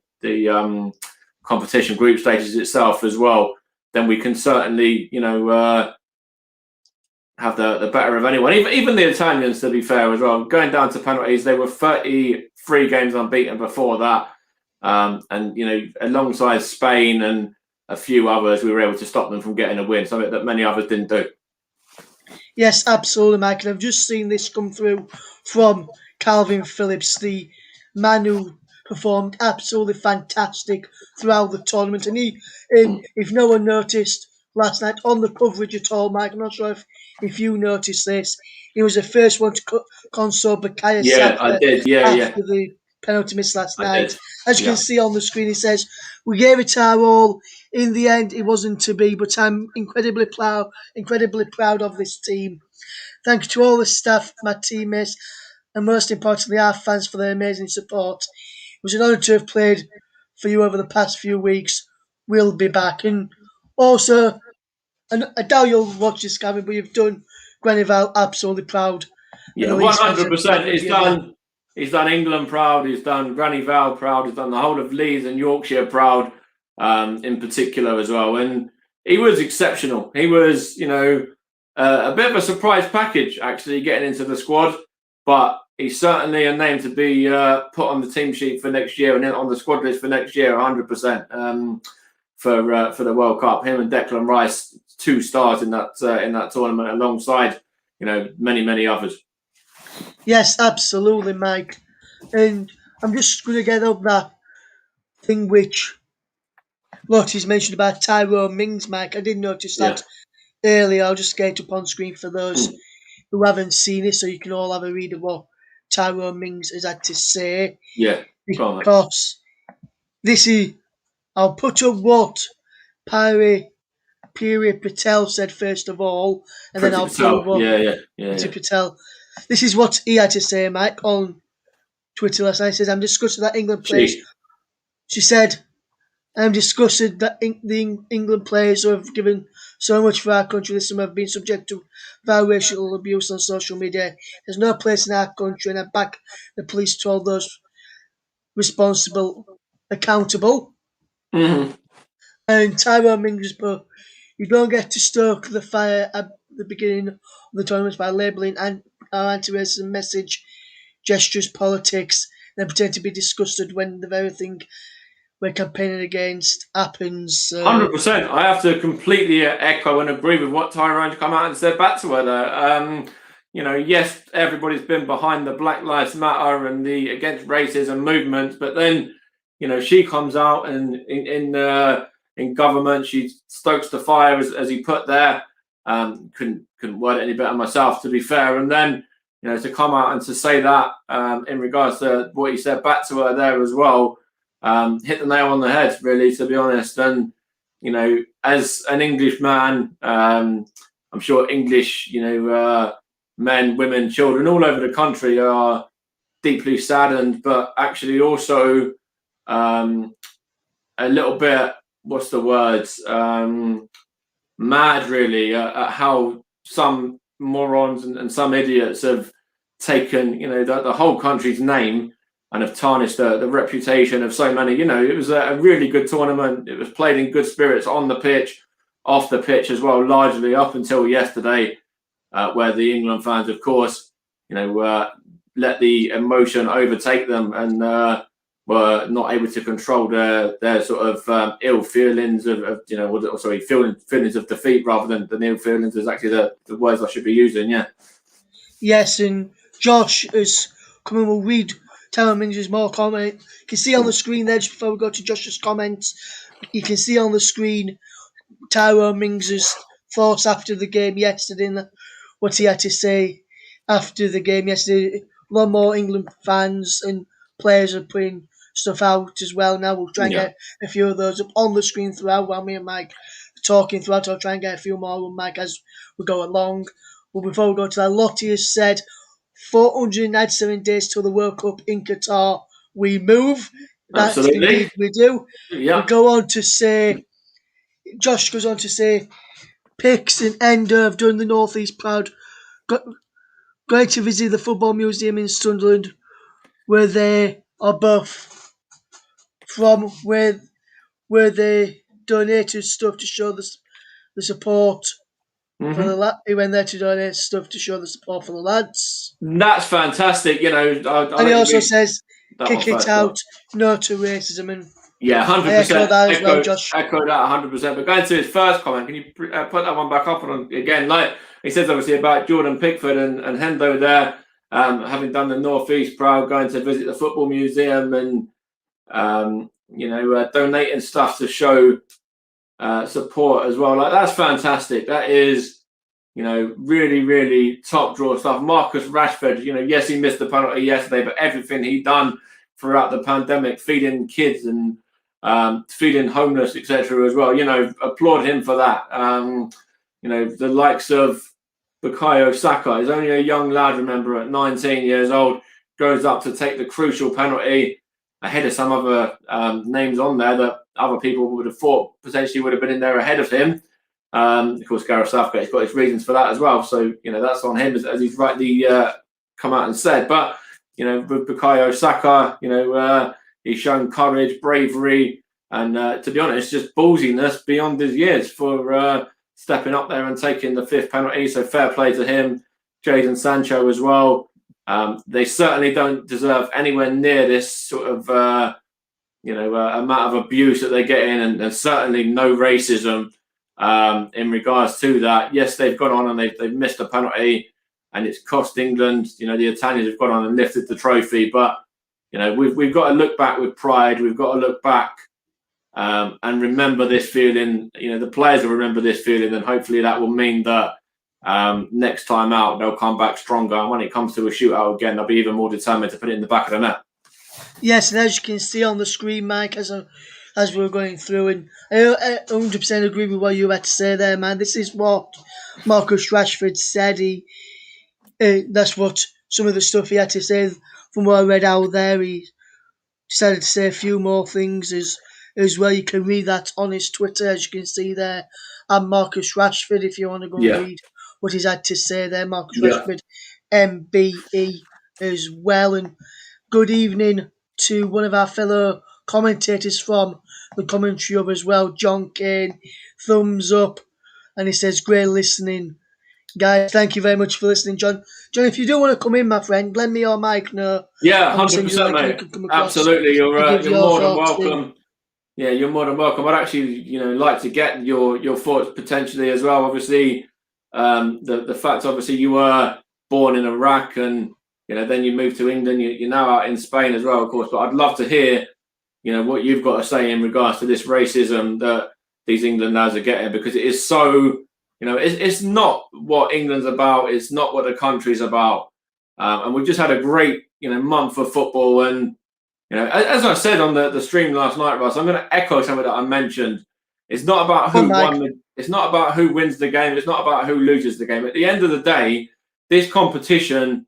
competition group stages itself as well, then we can certainly, have the better of anyone. Even the Italians, to be fair, as well. Going down to penalties, they were 33 games unbeaten before that. Alongside Spain and a few others, we were able to stop them from getting a win, something that many others didn't do. Yes, absolutely, Mike. And I've just seen this come through from Calvin Phillips, the man who performed absolutely fantastic throughout the tournament. And if no one noticed last night on the coverage at all, Mike, I'm not sure if you noticed this, he was the first one to console Bukayo Saka I did. after the penalty miss last night. As you can see on the screen, he says, "We gave it our all. In the end, it wasn't to be, but I'm incredibly proud of this team. Thank you to all the staff, my teammates, and most importantly, our fans for their amazing support. It was an honour to have played for you over the past few weeks. We'll be back." And also, and I doubt you'll watch this, Gavin, but you've done Granny Val absolutely proud. Yeah, 100%. He's done England proud. He's done Granny Val proud. He's done the whole of Leeds and Yorkshire proud, in particular as well. And he was exceptional. He was, a bit of a surprise package actually getting into the squad, but he's certainly a name to be put on the team sheet for next year and on the squad list for next year, 100%. For the World Cup, him and Declan Rice, 2 stars in that tournament, alongside many others. Yes, absolutely, Mike. And I'm just going to get up that thing which Lottie's mentioned about Tyrone Mings, Mike. I did notice that earlier. I'll just get it up on screen for those who haven't seen it, so you can all have a read of what Tyrone Mings has had to say. Yeah, because this is, I'll put up what Piri Patel said first of all, and then I'll prove Yeah. Patel. This is what he had to say, Mike, on Twitter last night. He says, I'm discussing that England players. She said, I'm discussing that the England players who have given so much for our country this summer have been subject to racial abuse on social media. There's no place in our country, and I back the police to hold those responsible accountable. Mm-hmm. And Tyrone Mings, but you don't get to stoke the fire at the beginning of the tournament by labelling our anti-racism message, gestures, politics, then pretend to be disgusted when the very thing we're campaigning against happens. 100%. I have to completely echo and agree with what Tyrone come out and said back to her there. Yes, everybody's been behind the Black Lives Matter and the against racism movement, but then, she comes out and in government, she stokes the fire, as he put there. Couldn't word it any better myself, to be fair. And then, to come out and to say that in regards to what he said back to her there as well, hit the nail on the head, really, to be honest. And, as an English man, I'm sure English, men, women, children all over the country are deeply saddened, but actually also a little bit, what's the words, mad, really, at how some morons and some idiots have taken, the whole country's name and have tarnished the reputation of so many. It was a really good tournament. It was played in good spirits on the pitch, off the pitch as well, largely up until yesterday, where the England fans, of course, let the emotion overtake them and were not able to control their sort of ill feelings feelings of defeat rather than ill feelings is actually the words I should be using. Yeah. Yes, and Josh is coming. We'll read Tyrone Mings' more comment. You can see on the screen there, just before we go to Josh's comments, you can see on the screen Tyrone Mings' thoughts after the game yesterday and what he had to say after the game yesterday. A lot more England fans and players are putting stuff out as well now. We'll try and get a few of those up on the screen throughout while me and Mike are talking throughout. I'll try and get a few more with Mike as we go along. But before we go to that, Lottie has said 497 days till the World Cup in Qatar. We move. That's Absolutely. Indeed we do. Yeah. We go on to say, Josh goes on to say, Pix and Ender have done the North East proud. Great to visit the Football Museum in Sunderland, where they are both from, where they donated stuff to show the support for the lad. He went there to donate stuff to show the support for the lads. That's fantastic. And he also says, kick it out, no to racism. And 100%. Echo that as well, Josh. Echo that 100%. But going to his first comment, can you put that one back up on again? Like he says, obviously about Jordan Pickford and Hendo there, having done the North East proud, going to visit the Football Museum and donating stuff to show support as well. Like that's fantastic. That is, really, really top draw stuff. Marcus Rashford, yes, he missed the penalty yesterday, but everything he done throughout the pandemic, feeding kids and feeding homeless, etc. as well. Applaud him for that. The likes of Bukayo Saka is only a young lad, remember, at 19 years old, goes up to take the crucial penalty ahead of some other names on there that other people would have thought potentially would have been in there ahead of him. Of course, Gareth Southgate's got his reasons for that as well. So, that's on him, as he's rightly come out and said. But, with Bukayo Saka, he's shown courage, bravery, and to be honest, just ballsiness beyond his years for stepping up there and taking the fifth penalty. So fair play to him. Jadon Sancho as well. They certainly don't deserve anywhere near this sort of, amount of abuse that they're getting, and certainly no racism in regards to that. Yes, they've gone on and they've missed a penalty, and it's cost England. The Italians have gone on and lifted the trophy, but we've got to look back with pride. We've got to look back and remember this feeling. The players will remember this feeling, and hopefully that will mean that next time out they'll come back stronger. And when it comes to a shootout again, they'll be even more determined to put it in the back of the net. Yes, and as you can see on the screen, Mike, as as we were going through, and I 100% agree with what you had to say there, man. This is what Marcus Rashford said. That's what some of the stuff he had to say from what I read out there. He decided to say a few more things as well. You can read that on his Twitter, as you can see there. And Marcus Rashford, if you want to go and Yeah, read what he's had to say there. Marcus yeah. Rashford, MBE as well. And good evening to one of our fellow commentators from the commentary hub as well, John Kane. Thumbs up. And he says, great listening. Guys, thank you very much for listening, John. John, if you do want to come in, my friend, lend me your mic know. Yeah, I will send you a 100%, link and you mate. can come across Absolutely, and give you're your more than thoughts in. welcome. Yeah, you're more than welcome. I'd actually, like to get your thoughts potentially as well. Obviously, the fact, obviously, you were born in Iraq and then you moved to England. You're now out in Spain as well, of course. But I'd love to hear, what you've got to say in regards to this racism that these England lads are getting, because it is so. It's not what England's about. It's not what the country's about. And we've just had a great, month of football. And, as I said on the stream last night, Russ, I'm going to echo something that I mentioned. It's not about who won. It's not about who wins the game. It's not about who loses the game. At the end of the day, this competition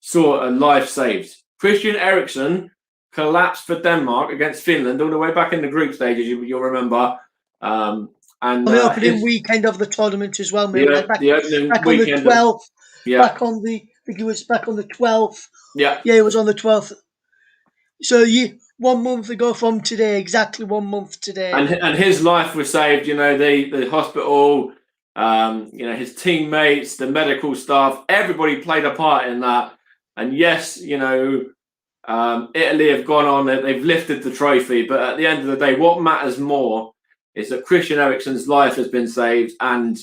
saw a life saved. Christian Eriksen collapsed for Denmark against Finland all the way back in the group stages. You'll remember. And on the opening weekend of the tournament as well, mate. The opening back weekend on the 12th. Yeah. Back on the, I think it was back on the 12th. Yeah. Yeah, it was on the 12th. So 1 month ago from today, exactly 1 month today. And his life was saved, the hospital, his teammates, the medical staff, everybody played a part in that. And yes, Italy have gone on, they've lifted the trophy, but at the end of the day, what matters more is that Christian Eriksen's life has been saved. And,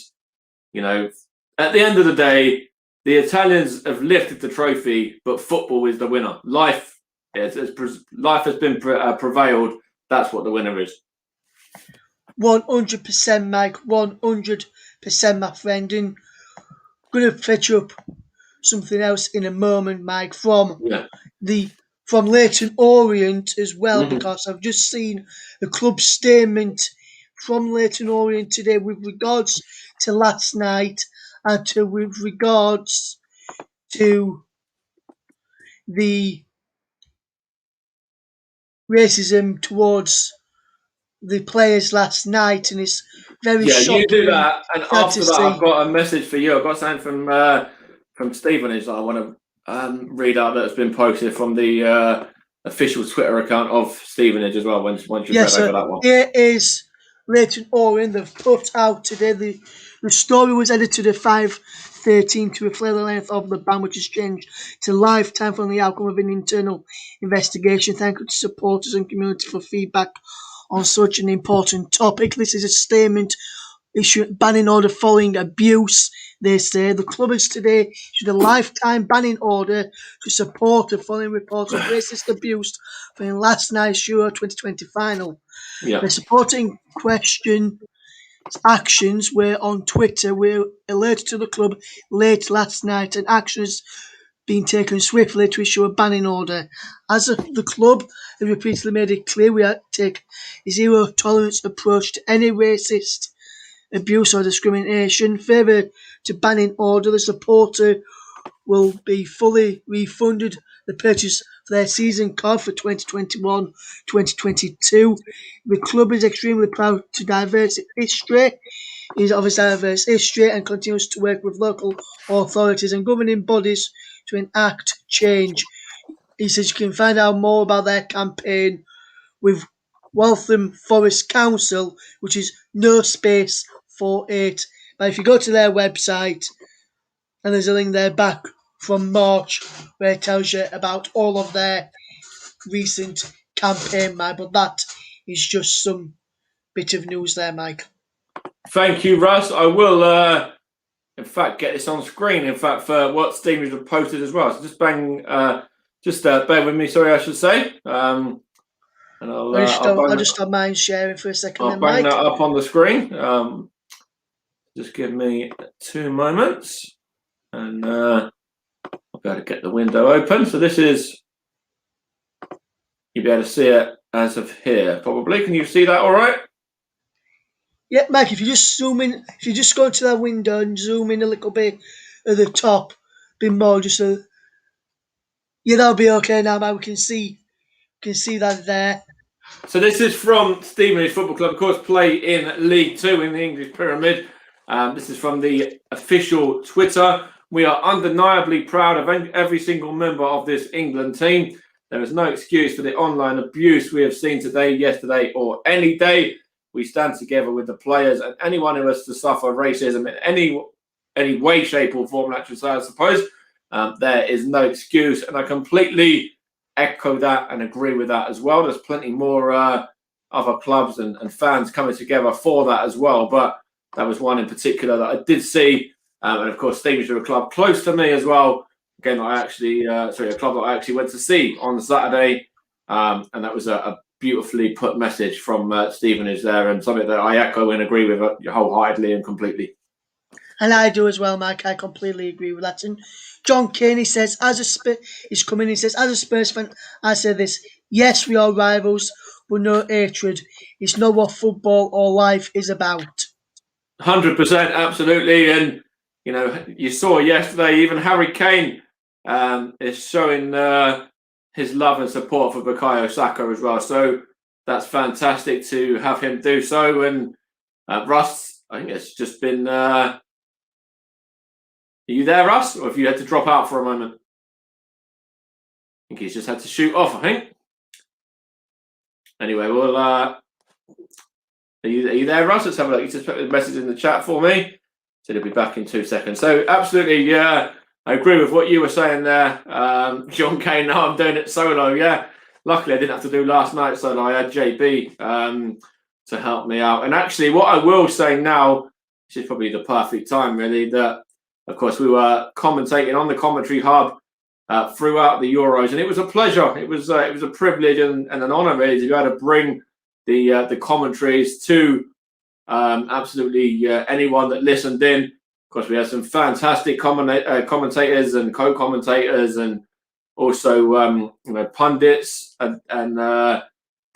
at the end of the day, the Italians have lifted the trophy, but football is the winner. Life has been prevailed. That's what the winner is. 100%, Mike. 100%, my friend. And I'm going to fetch up something else in a moment, Mike, from Leyton Orient as well, because I've just seen a club statement from Leyton Orient today with regards to last night and with regards to the racism towards the players last night, and it's very shocking. You do that, and after that, I've got a message for you. I've got something from Stevenage that I want to read out that's been posted from the official Twitter account of Stevenage as well. Once you've read over that one, here is Leyton Orient. They've put out today the story was edited at 5:13 to reflect the length of the ban, which has changed to lifetime from the outcome of an internal investigation. Thank you to supporters and community for feedback on such an important topic. This is a statement issued banning order following abuse. They say the club has today issued a lifetime banning order to support the following reports of racist abuse following last night's Euro 2020 final. Yeah. The supporting question actions were on Twitter were alerted to the club late last night, and action has been taken swiftly to issue a banning order. As the club has repeatedly made it clear, we take a zero tolerance approach to any racist abuse or discrimination. Further to banning order, the supporter will be fully refunded the purchase of their season card for 2021-2022. The club is extremely proud to diverse history. Is of its diverse history and continues to work with local authorities and governing bodies to enact change. He says you can find out more about their campaign with Waltham Forest Council, which is no space 48. But if you go to their website, and there's a link there back from March where it tells you about all of their recent campaign, Mike. But that is just some bit of news there, Mike. Thank you, Russ. I will, in fact, get this on screen. In fact, for what Steve has posted as well. So just bear with me. Sorry, I should say. And I'll just stop mind sharing for a second. I'll bang that up on the screen. Just give me 2 moments, and I'll be able to get the window open. So this is, you'll be able to see it as of here, probably. Can you see that all right? Yeah, Mike, if you just zoom in, if you just go to that window and zoom in a little bit at the top, a bit more, just so, yeah, that'll be okay now, Mike. We can see that there. So this is from Stevenage Football Club, of course, play in League Two in the English Pyramid. This is from the official Twitter. We are undeniably proud of every single member of this England team. There is no excuse for the online abuse we have seen today, yesterday, or any day. We stand together with the players and anyone who has to suffer racism in any way, shape, or form, I suppose. There is no excuse, and I completely echo that and agree with that as well. There's plenty more other clubs and fans coming together for that as well, but that was one in particular that I did see. And of course, Stevenage are a club close to me as well. Again, a club that I actually went to see on Saturday, and that was a beautifully put message from Stevenage there, and something that I echo and agree with wholeheartedly and completely. And I do as well, Mike. I completely agree with that. And John Kane, says, as a Spurs fan, I say this: yes, we are rivals, but no hatred. It's not what football or life is about. 100%, absolutely. And you saw yesterday, even Harry Kane is showing his love and support for Bukayo Saka as well. So that's fantastic to have him do so. And Russ, I think it's just been. Are you there, Russ? Or have you had to drop out for a moment? I think he's just had to shoot off, I think. Anyway, well, are you there, Russ? Let's have a look. You just put a message in the chat for me. So he'll be back in 2 seconds. So absolutely, yeah, I agree with what you were saying there. John Kane, now I'm doing it solo, yeah. Luckily, I didn't have to do last night solo. I had JB to help me out. And actually, what I will say now, which is probably the perfect time, really, that, of course, we were commentating on the Commentary Hub throughout the Euros, and it was a pleasure. It was a privilege and an honour, really, to be able to bring the commentaries to absolutely anyone that listened in. Of course, we had some fantastic commentators and co-commentators, and also pundits and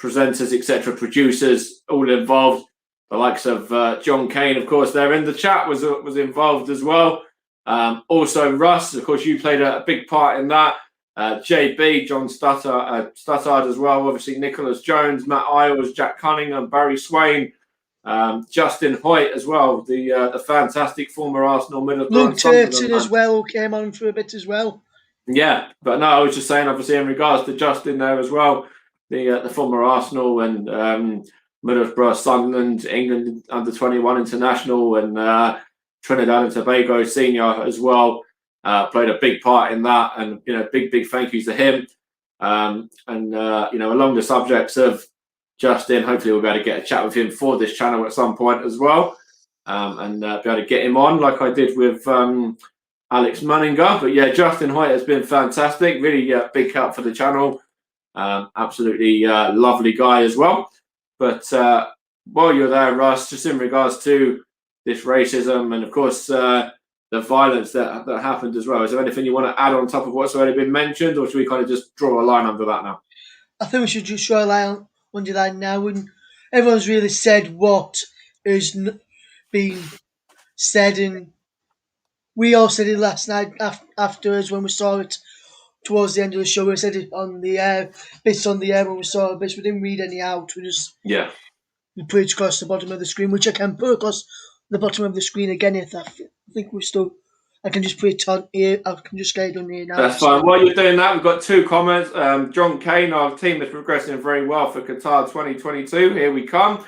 presenters, etc., producers, all involved. The likes of John Kane, of course, there in the chat was involved as well. Also, Russ, of course, you played a big part in that. JB, John Stuttard as well. Obviously, Nicholas Jones, Matt Isles, Jack Cunningham, Barry Swain, Justin Hoyt as well. The fantastic former Arsenal Middlesbrough. Luke Turton as well, who came on for a bit as well. Yeah, but no, I was just saying, obviously, in regards to Justin there as well, the former Arsenal and Middlesbrough, Sunderland, England under-21 international, and Trinidad and Tobago senior as well, played a big part in that, and big thank yous to him. And along the subjects of Justin, hopefully we'll be able to get a chat with him for this channel at some point as well, and be able to get him on like I did with Alex Munninger. But yeah, Justin Hoyt has been fantastic, really big help for the channel. Absolutely lovely guy as well. But while you're there, Russ, just in regards to this racism and, of course, the violence that happened as well, is there anything you want to add on top of what's already been mentioned, or should we kind of just draw a line under that now? I think we should just draw a line under that now. And everyone's really said what is being said, and we all said it last night afterwards when we saw it towards the end of the show. We said it on the air, bits on the air when we saw bits. We didn't read any out. We just we put it across the bottom of the screen, which I can put across the bottom of the screen again if I think we're still. I can just put it on here. I can just get it on here now. That's fine. While you're doing that, we've got 2 comments. John Kane, our team is progressing very well for Qatar 2022. Here we come.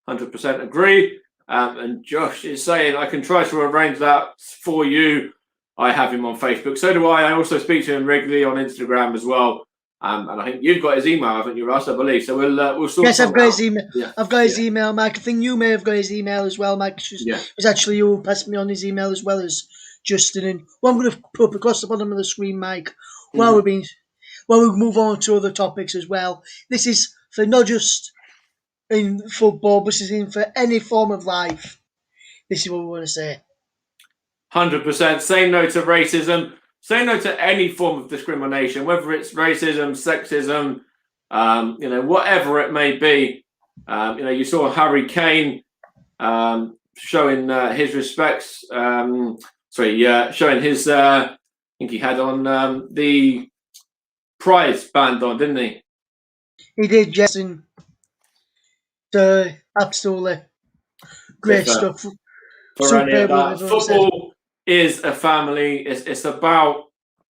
100% agree. And Josh is saying, I can try to arrange that for you. I have him on Facebook. So do I. I also speak to him regularly on Instagram as well. And I think you've got his email, haven't you, Russ? I believe. So we'll sort. Yes, I've got his email. Yeah. I've got his email, Mike. I think you may have got his email as well, Mike. It was actually you who passed me on his email as well as Justin. And what I'm going to put up across the bottom of the screen, Mike, while we move on to other topics as well. This is for not just in football, but this is in for any form of life. This is what we want to say. 100%. Say no to racism. Say no to any form of discrimination, whether it's racism, sexism, whatever it may be. You saw Harry Kane showing his respects. Showing his. I think he had on the Pride band on, didn't he? He did, yes, and absolutely great stuff. Superb. Football is a family. It's about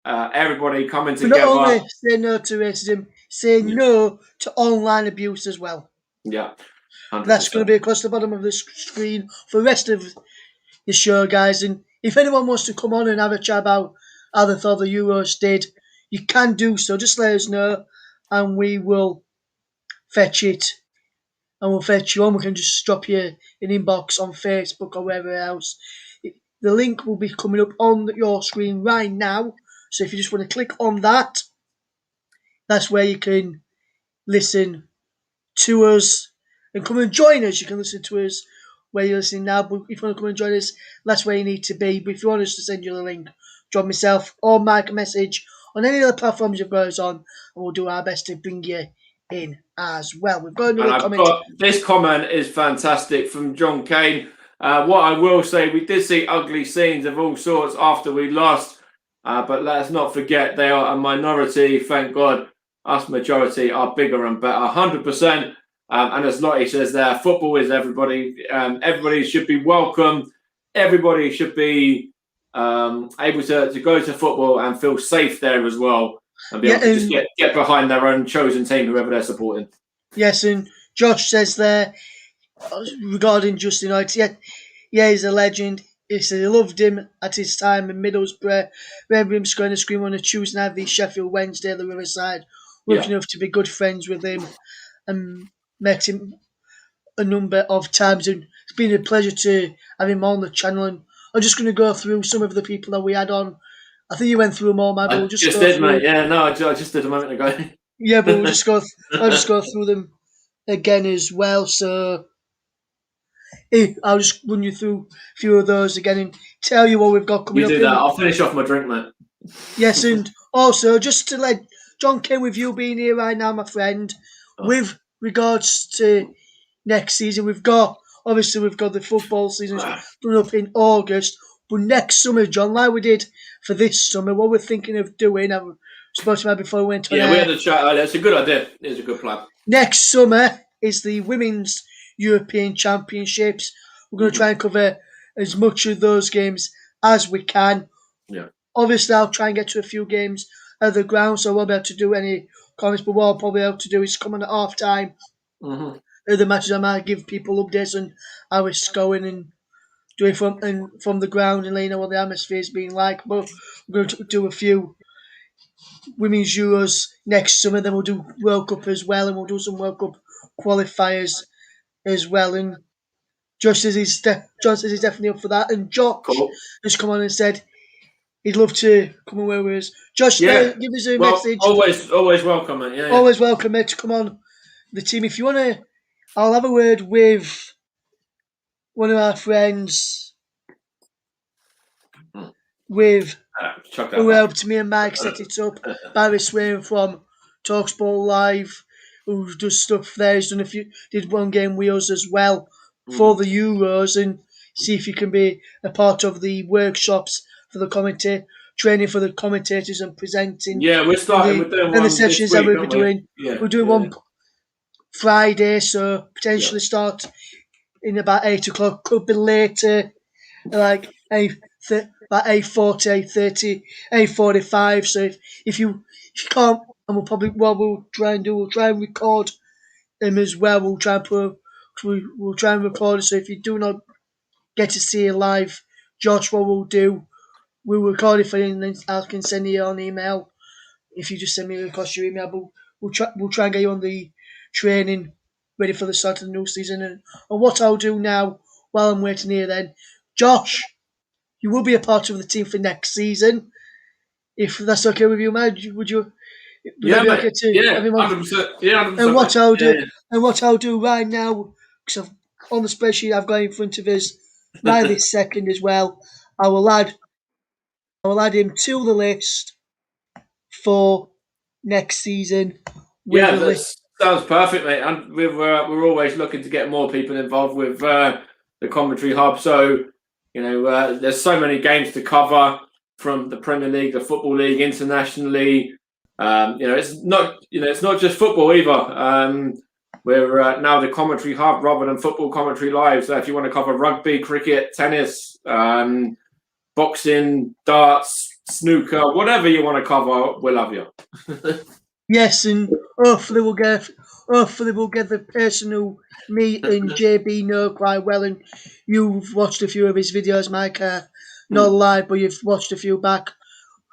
everybody coming together. But not only say no to racism, say no to online abuse as well. Yeah. 100%. That's going to be across the bottom of the screen for the rest of the show, guys. And if anyone wants to come on and have a chat about how they thought the Euros did, you can do so. Just let us know, and we will fetch it. And we'll fetch you on. We can just drop you an inbox on Facebook or wherever else. The link will be coming up on your screen right now. So if you just want to click on that, that's where you can listen to us and come and join us. You can listen to us where you're listening now, but if you want to come and join us, that's where you need to be. But if you want us to send you the link, drop myself or Mike a message on any of the platforms you've got us on, and we'll do our best to bring you in as well. We've got another comment. This comment is fantastic from John Kane. What I will say, we did see ugly scenes of all sorts after we lost, but let's not forget they are a minority. Thank God, us majority are bigger and better, 100%. And as Lottie says there, football is everybody. Everybody should be welcome. Everybody should be able to go to football and feel safe there as well. And be able to just get behind their own chosen team, whoever they're supporting. Yes, and Josh says there, regarding Justin Oates, he's a legend. He said he loved him at his time in Middlesbrough. Remember him scoring a screamer on a Tuesday night v Sheffield Wednesday at the Riverside. Lucky enough to be good friends with him and met him a number of times. And it's been a pleasure to have him on the channel. And I'm just going to go through some of the people that we had on. I think you went through them all, man. But we'll just did, mate. Yeah, no, I just did a moment ago. Yeah, but I'll just go through them again as well. So I'll just run you through a few of those again and tell you what we've got coming up. You do that. I'll finish off my drink, mate. Yes, and also just to let John Kane, with you being here right now, my friend, with regards to next season, we've got the football season run up in August, but next summer, John, like we did for this summer, what we're thinking of doing, I spoke to him before we went to we had a chat earlier. It's a good idea. It's a good plan. Next summer is the Women's European Championships. We're going to try and cover as much of those games as we can. Yeah. Obviously, I'll try and get to a few games at the ground, so I won't be able to do any comments, but what I'll probably be able to do is come on at half time. The matches, I might give people updates on how it's going and do it from the ground and let you know what the atmosphere is being like. But we're going to do a few Women's Euros next summer, then we'll do World Cup as well, and we'll do some World Cup qualifiers as well. And John says he's definitely up for that. And Josh has come on and said he'd love to come away with us. Josh, give us a message. Always welcome, mate. Yeah. Always welcome, mate, to come on the team. If you want to, I'll have a word with one of our friends, with who helped me and Mike set it up, Barry Swain from TalkSport Live, who does stuff there. He's did one game with us as well for the Euros, and see if you can be a part of the workshops for the training for the commentators and presenting. Yeah, we're starting with them. And the sessions that we'll be doing. We're doing one Friday, so potentially start in about 8 o'clock. Could be later, like 8:40, 8:30, 8:45. So if you can't, and we'll try and record them as well. We'll try and record it. So if you do not get to see it live, Josh, what we'll do, we'll record it for you, and then I can send you an email. If you just send me across your email, but we'll try and get you on the training ready for the start of the new season. And what I'll do now, while I'm waiting here, then, Josh, you will be a part of the team for next season. If that's okay with you, man, would you? Yeah, mate. Okay 100%. Yeah, 100%. And what I'll do right now, because on the spreadsheet I've got in front of us right this second as well, I will add him to the list for next season. Yeah, that sounds perfect, mate. And we're always looking to get more people involved with the commentary hub. So there's so many games to cover from the Premier League, the Football League, internationally. It's not just football either. We're now the commentary hub rather than football commentary live. So if you want to cover rugby, cricket, tennis, boxing, darts, snooker, whatever you want to cover, we'll have you. Yes, and hopefully we'll get the person who me and JB know quite well, and you've watched a few of his videos, Mike. Not live, but you've watched a few back.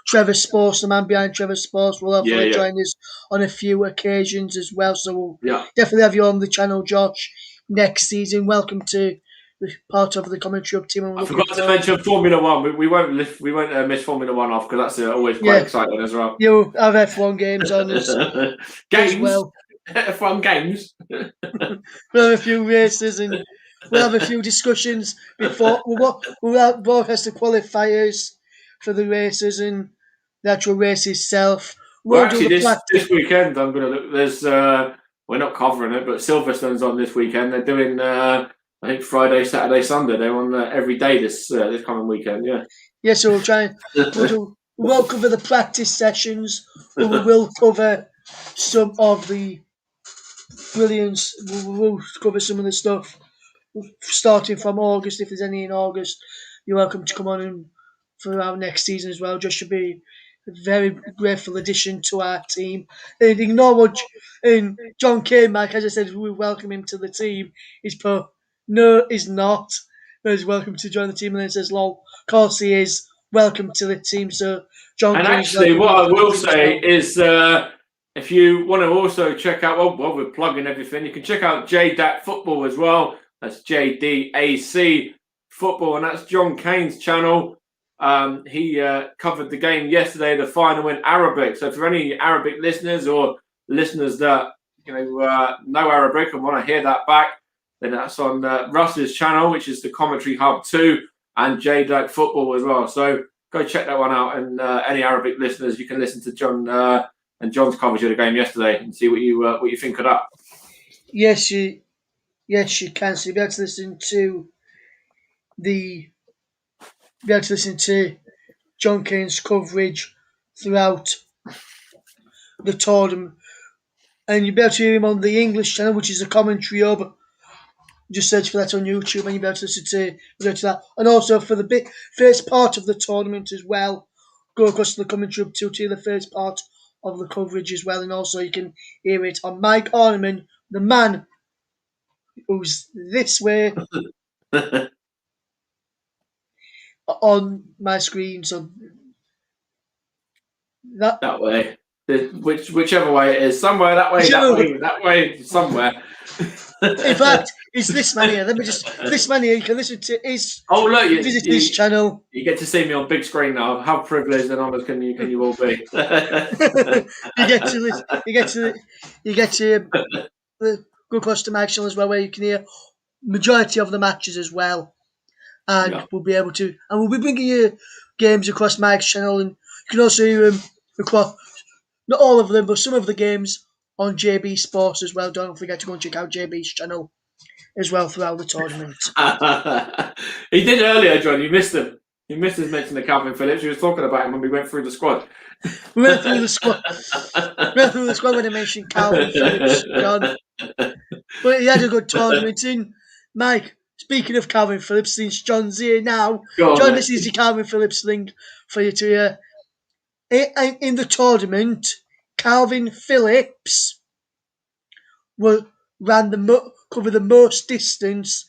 Trevor Sports, the man behind Trevor Sports, will hopefully join us on a few occasions as well. So we'll definitely have you on the channel, Josh, next season. Welcome to part of the commentary up team. I forgot to mention Formula One. We won't miss Formula One off because that's always quite exciting as well. You'll have F1 games on us games as well. F1 games. We'll have a few races and we'll have a few discussions before we'll broadcast the qualifiers for the races and the actual race itself. This weekend I'm going to look. There's we're not covering it, but Silverstone's on this weekend. They're doing I think Friday, Saturday, Sunday. They're on every day this coming weekend. Yeah. So we'll try. We won't cover the practice sessions, but we will cover some of the brilliance. We'll cover some of the stuff starting from August. If there's any in August, you're welcome to come on and for our next season as well. Just should be a very grateful addition to our team. And ignore what and John Kane, Mike, as I said, we welcome him to the team. He's put no, he's not. But he's welcome to join the team, and then says, "Lol, of course he is. Welcome to the team." So John. And actually, what I will say is, if you want to also check out, well, we're plugging everything. You can check out JDAC Football as well. That's JDAC Football, and that's John Kane's channel. He covered the game yesterday, the final in Arabic. So for any Arabic listeners or listeners that know Arabic and want to hear that back, then that's on Russ's channel, which is the Commentary Hub 2, and JDAC Football as well. So go check that one out. And any Arabic listeners, you can listen to John and John's coverage of the game yesterday and see what you think of that. Yes, you can. So you'll be able to listen to John Kane's coverage throughout the tournament, and you'll be able to hear him on the English channel, which is the Commentary Hub. Just search for that on YouTube, and you'll be able to listen to that. And also for the first part of the tournament as well, go across to the Commentary Hub to the first part of the coverage as well, and also you can hear it on Mike Orneman, the man who's this way on my screen. So that way, whichever way it is, somewhere that way, that way, somewhere. In fact, it's this man here. This man here you can listen to is. Oh look, visit this channel. You get to see me on big screen now. How privileged and honoured can you all be? You get to go across to my channel as well, where you can hear majority of the matches as well, and we'll be able to, and we'll be bringing you games across Mike's channel, and you can also hear them across, not all of them, but some of the games on JB Sports as well. Don't forget to go and check out JB's channel as well throughout the tournament. He did earlier, John. You missed him. You missed his mention of Calvin Phillips. He was talking about him when we went through the squad. We went through the squad when I mentioned Calvin Phillips, John. But he had a good tournament in. Mike, speaking of Calvin Phillips, since John's here now, John, this is the Calvin Phillips thing for you to hear. In the tournament, Calvin Phillips covered the most distance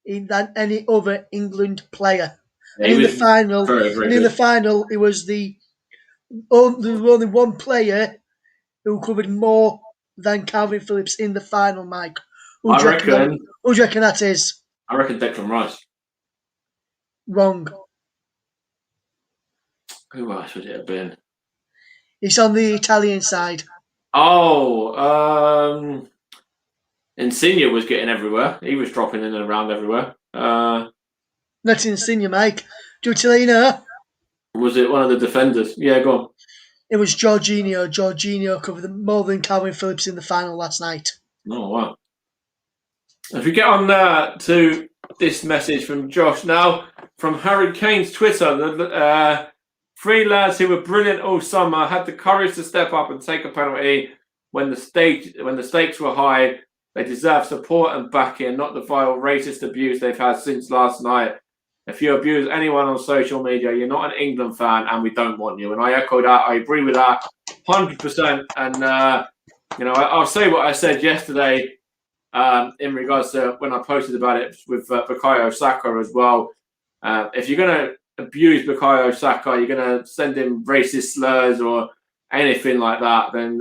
than any other England player. And in the final, it was there was only one player who covered more than Calvin Phillips in the final, Mike. Who do you reckon that is? I reckon Declan Rice. Wrong. Who else would it have been? It's on the Italian side. Oh, Insigne was getting everywhere. He was dropping in and around everywhere. Not Insigne, Mike. Do you let you know? Was it one of the defenders? Yeah, go on. It was Jorginho. Jorginho covered more than Calvin Phillips in the final last night. Oh, wow. If we get on to this message from Josh now, from Harry Kane's Twitter, the three lads who were brilliant all summer had the courage to step up and take a penalty when the stakes were high. They deserve support and backing, not the vile racist abuse they've had since last night. If you abuse anyone on social media, you're not an England fan, and we don't want you. And I echo that. I agree with that 100%. And I'll say what I said yesterday in regards to when I posted about it with Bukayo Saka as well. If you're going to abuse Bukayo Saka, you're going to send him racist slurs or anything like that, then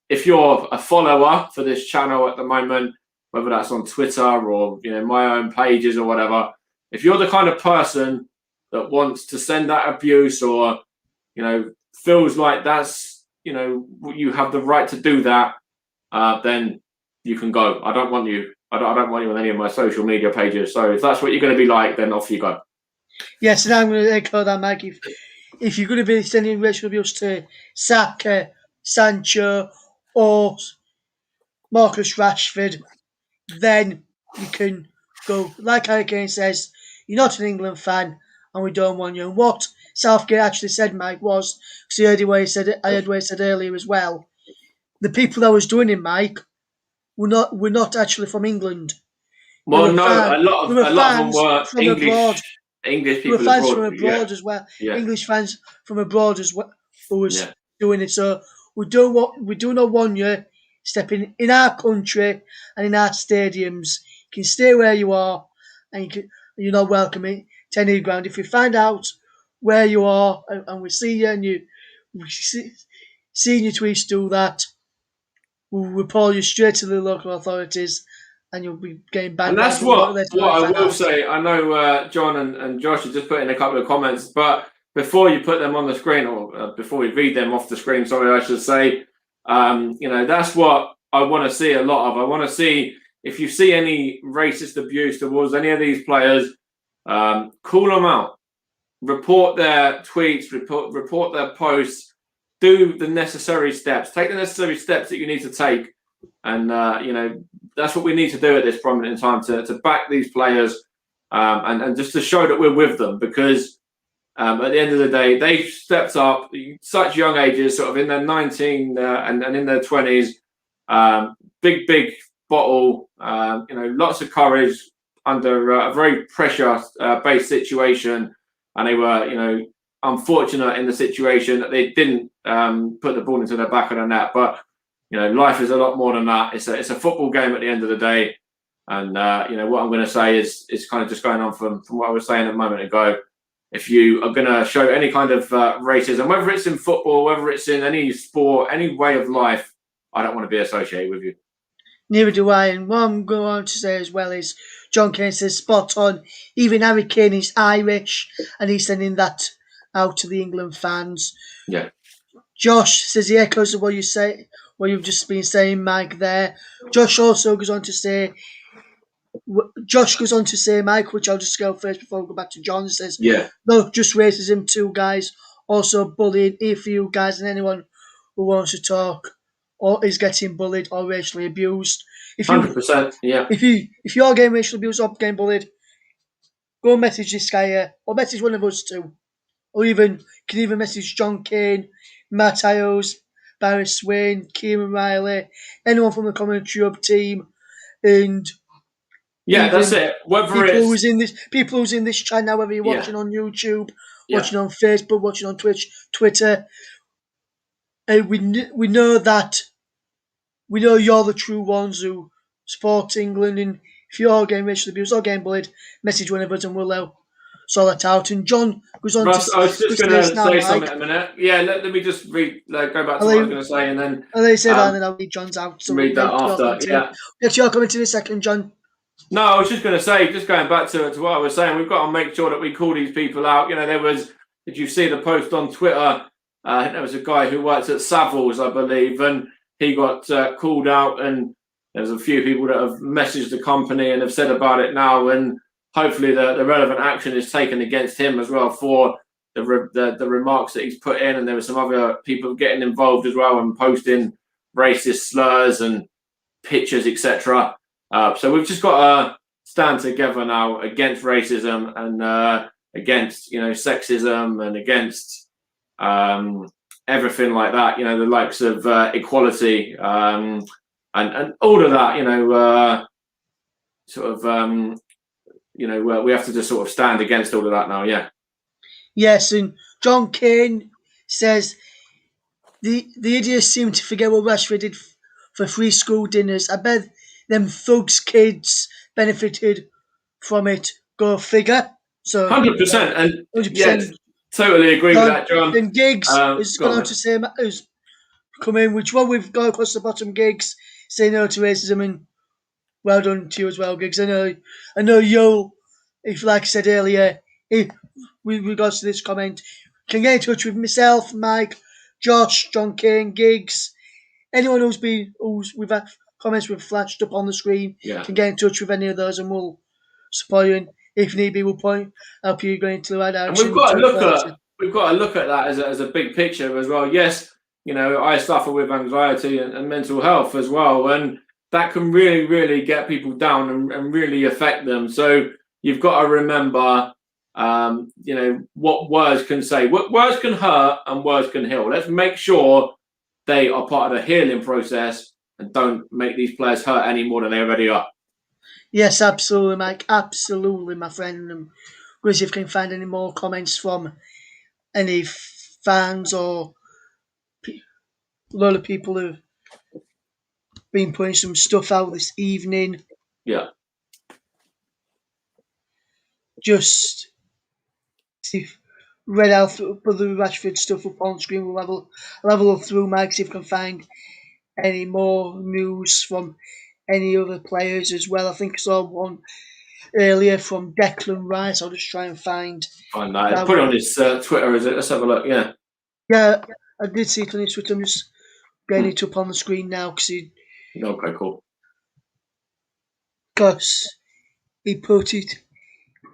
if you're a follower for this channel at the moment, whether that's on Twitter or my own pages or whatever, if you're the kind of person that wants to send that abuse or feels like that's you have the right to do that, then you can go. I don't want you. I don't want you on any of my social media pages. So if that's what you're going to be like, then off you go. Yes, and I'm going to echo that, Mike. If you're going to be sending racial abuse to Saka, Sancho, or Marcus Rashford, then you can go. Like Harry Kane says, you're not an England fan, and we don't want you. And what Southgate actually said, Mike, was, because I heard what he said earlier as well, the people that was doing it, Mike, were not actually from England. Well, no, a lot of them were English people. There were fans from abroad as well. Yeah. English fans from abroad as well who was doing it. So we do not want you stepping in our country and in our stadiums. You can stay where you are, and you're not welcome to any ground. If we find out where you are and we see you and seeing you tweets do that, we'll report you straight to the local authorities, and you'll be getting banned. And that's what I will say. I know John and Josh have just put in a couple of comments, but before you put them on the screen, or before we read them off the screen, sorry, I should say, that's what I want to see a lot of. I want to see, if you see any racist abuse towards any of these players, call them out, report their tweets, report their posts, do the necessary steps, take the necessary steps that you need to take. And, that's what we need to do at this moment in time to back these players and just to show that we're with them, because at the end of the day, they've stepped up such young ages, sort of in their 19 and in their 20s, big bottle, lots of courage under a very pressure-based situation. And they were, unfortunate in the situation that they didn't put the ball into the back of the net. But life is a lot more than that. It's a football game at the end of the day. And, what I'm going to say is kind of just going on from what I was saying a moment ago. If you are going to show any kind of racism, whether it's in football, whether it's in any sport, any way of life, I don't want to be associated with you. Neither do I. And what I'm going to say as well is, John Kane says spot on. Even Harry Kane is Irish, and he's sending that out to the England fans. Yeah. Josh says he echoes what you say, what you've just been saying, Mike, there. Josh also goes on to say, Mike, which I'll just go first before we go back to John, says, not just racism too, guys, also bullying, if you guys and anyone who wants to talk or is getting bullied or racially abused. 100%, yeah. If you're getting racially abused or getting bullied, go message this guy here, or message one of us too. Or can even message John Kane, Matt Hales, Barry Swain, Kieran Riley, anyone from the commentary hub team, and that's it. People who's in this channel, whether you're watching on YouTube, watching on Facebook, watching on Twitch, Twitter, we know you're the true ones who support England, and if you're getting racial abuse or getting bullied, message one of us and we'll sort that out. And John goes on Russ, I was just going to say something a minute. Yeah, let me just read, go back to what I was going to say, and then... I'll say that, and then I'll read John's out. So read that after, yeah. Yes, you're coming to the second, John. No, I was just going to say, just going back to what I was saying, we've got to make sure that we call these people out. Did you see the post on Twitter? There was a guy who works at Savills, I believe, and he got called out, and there's a few people that have messaged the company and have said about it now, and hopefully the relevant action is taken against him as well for the remarks that he's put in, and there were some other people getting involved as well and posting racist slurs and pictures, etc. So we've just got to stand together now against racism and against sexism and against everything like that. The likes of equality and all of that. We have to just sort of stand against all of that now. Yeah. Yes, and John Kane says the idiots seem to forget what Rashford did for free school dinners. I bet them thugs kids benefited from it. Go figure. So 100%, and 100%. yeah, totally agree with that, John. And Giggs has go gone on, on to say, who's come in, which one we've got across the bottom, Giggs, say no to racism, and well done to you as well, Giggs. I know you'll, if like I said earlier, if with regards to this comment, can get in touch with myself, Mike, Josh, John Kane, Giggs, anyone who's we've had comments we've flashed up on the screen, Yeah. can get in touch with any of those, and we'll support you. And if need be, we'll help you go into the right direction. And we've got to look at that as a big picture as well. Yes, I suffer with anxiety and mental health as well, and that can really, really get people down and really affect them. So you've got to remember, what words can say. Words can hurt and words can heal. Let's make sure they are part of the healing process and don't make these players hurt any more than they already are. Yes, absolutely, Mike. Absolutely, my friend. We'll see if we can find any more comments from any fans or a lot of people who've been putting some stuff out this evening. Yeah. Just see read out the Rashford stuff up on screen. We'll level through, Mike, see if we can find any more news from any other players as well. I think I saw one earlier from Declan Rice. I'll just try and find that. Put it on his Twitter, is it? Let's have a look. Yeah. Yeah, I did see it on his Twitter. I'm just getting it up on the screen now because Okay, cool. Because he put it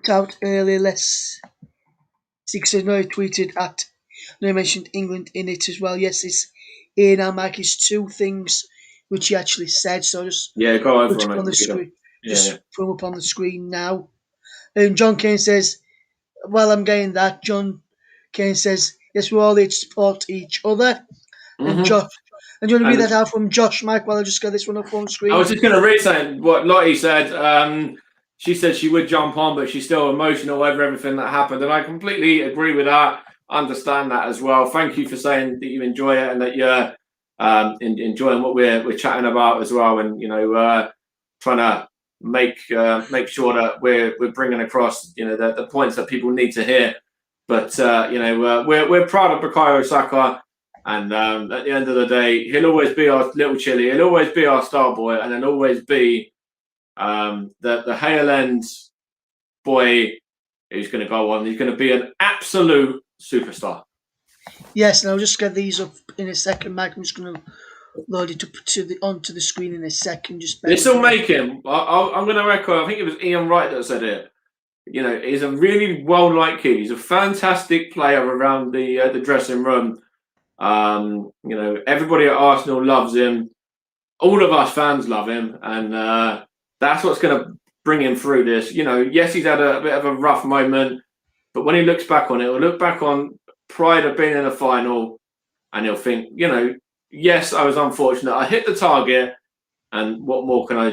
out earlier. Let's see, because I know he tweeted at. I know he mentioned England in it as well. Yes, it's here now, Mike. It's two things which he actually said. So just go over put it on the screen. Just put him up on the screen now. And John Kane says, "Well, I'm getting that." John Kane says, "Yes, we all need to support each other." Mm-hmm. And Josh, and do you want to read that out from Josh, Mike, while I just get this one up on screen? I was just going to read something, what Lottie said. She said she would jump on, but she's still emotional over everything that happened. And I completely agree with that. Understand that as well. Thank you for saying that you enjoy it and that you're enjoying what we're chatting about as well. And, trying to make sure that we're bringing across, the points that people need to hear. But, we're proud of Bukayo Saka. And at the end of the day, he'll always be our little Chile. He'll always be our star boy, and he'll always be the Hale End boy who's going to go on. He's going to be an absolute superstar. Yes, and I'll just get these up in a second, Mike. I'm just going to load it up onto the screen in a second. This will make him. I'm going to echo. I think it was Ian Wright that said it. He's a really well-liked kid. He's a fantastic player around the dressing room. Everybody at Arsenal loves him. All of us fans love him, and that's what's going to bring him through this. Yes, he's had a bit of a rough moment, but when he looks back on it, he'll look back on pride of being in a final, and he'll think, yes, I was unfortunate. I hit the target, and what more can I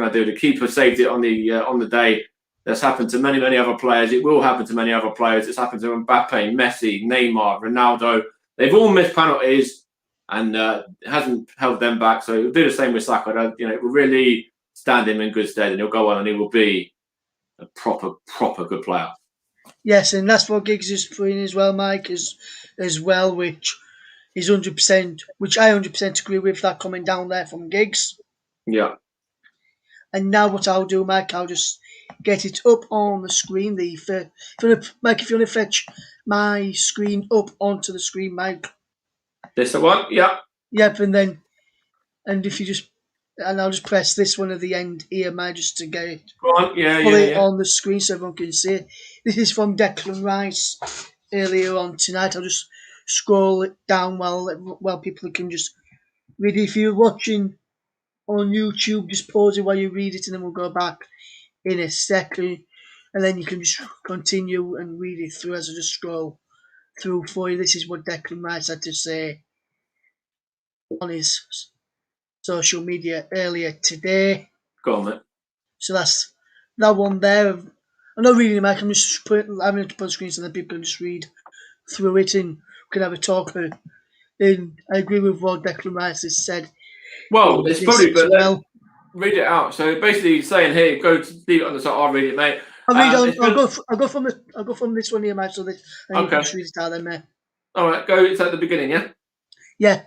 do? The keeper saved it on the day. That's happened to many, many other players. It will happen to many other players. It's happened to Mbappe, Messi, Neymar, Ronaldo. They've all missed penalties, and it hasn't held them back. So he'll do the same with Saka. It will really stand him in good stead, and he'll go on and he will be a proper good player. Yes, and that's what Giggs is putting as well, Mike, as well, which is 100%, which I 100% agree with that coming down there from Giggs. Yeah. And now what I'll do, Mike, I'll just get it up on the screen. Mike, if you want to fetch my screen up onto the screen, Mike. This the one? Yeah. Yep, and if you just, and I'll just press this one at the end here, Mike, just to get it Go on. Yeah. it on the screen so everyone can see it. This is from Declan Rice. earlier on tonight. I'll just scroll it down while people can just read it. If you're watching on YouTube, just pause it while you read it, and then we'll go back in a second, and then you can just continue and read it through as I just scroll through for you. This is what Declan Rice had to say on his social media earlier today. Go on, mate. So that's that one there. I'm not reading it, Mike. I'm just having it to put screen so that people can just read through it and we can have a talk. And I agree with what Declan Rice has said. Well, it's probably, but well. Read it out. So basically, saying here, go to leave it on the side. I'll read it, mate. I'll go from this one here, Mike. So that and you can just read it out then, mate. All right, go. It's at the beginning, yeah. Yeah.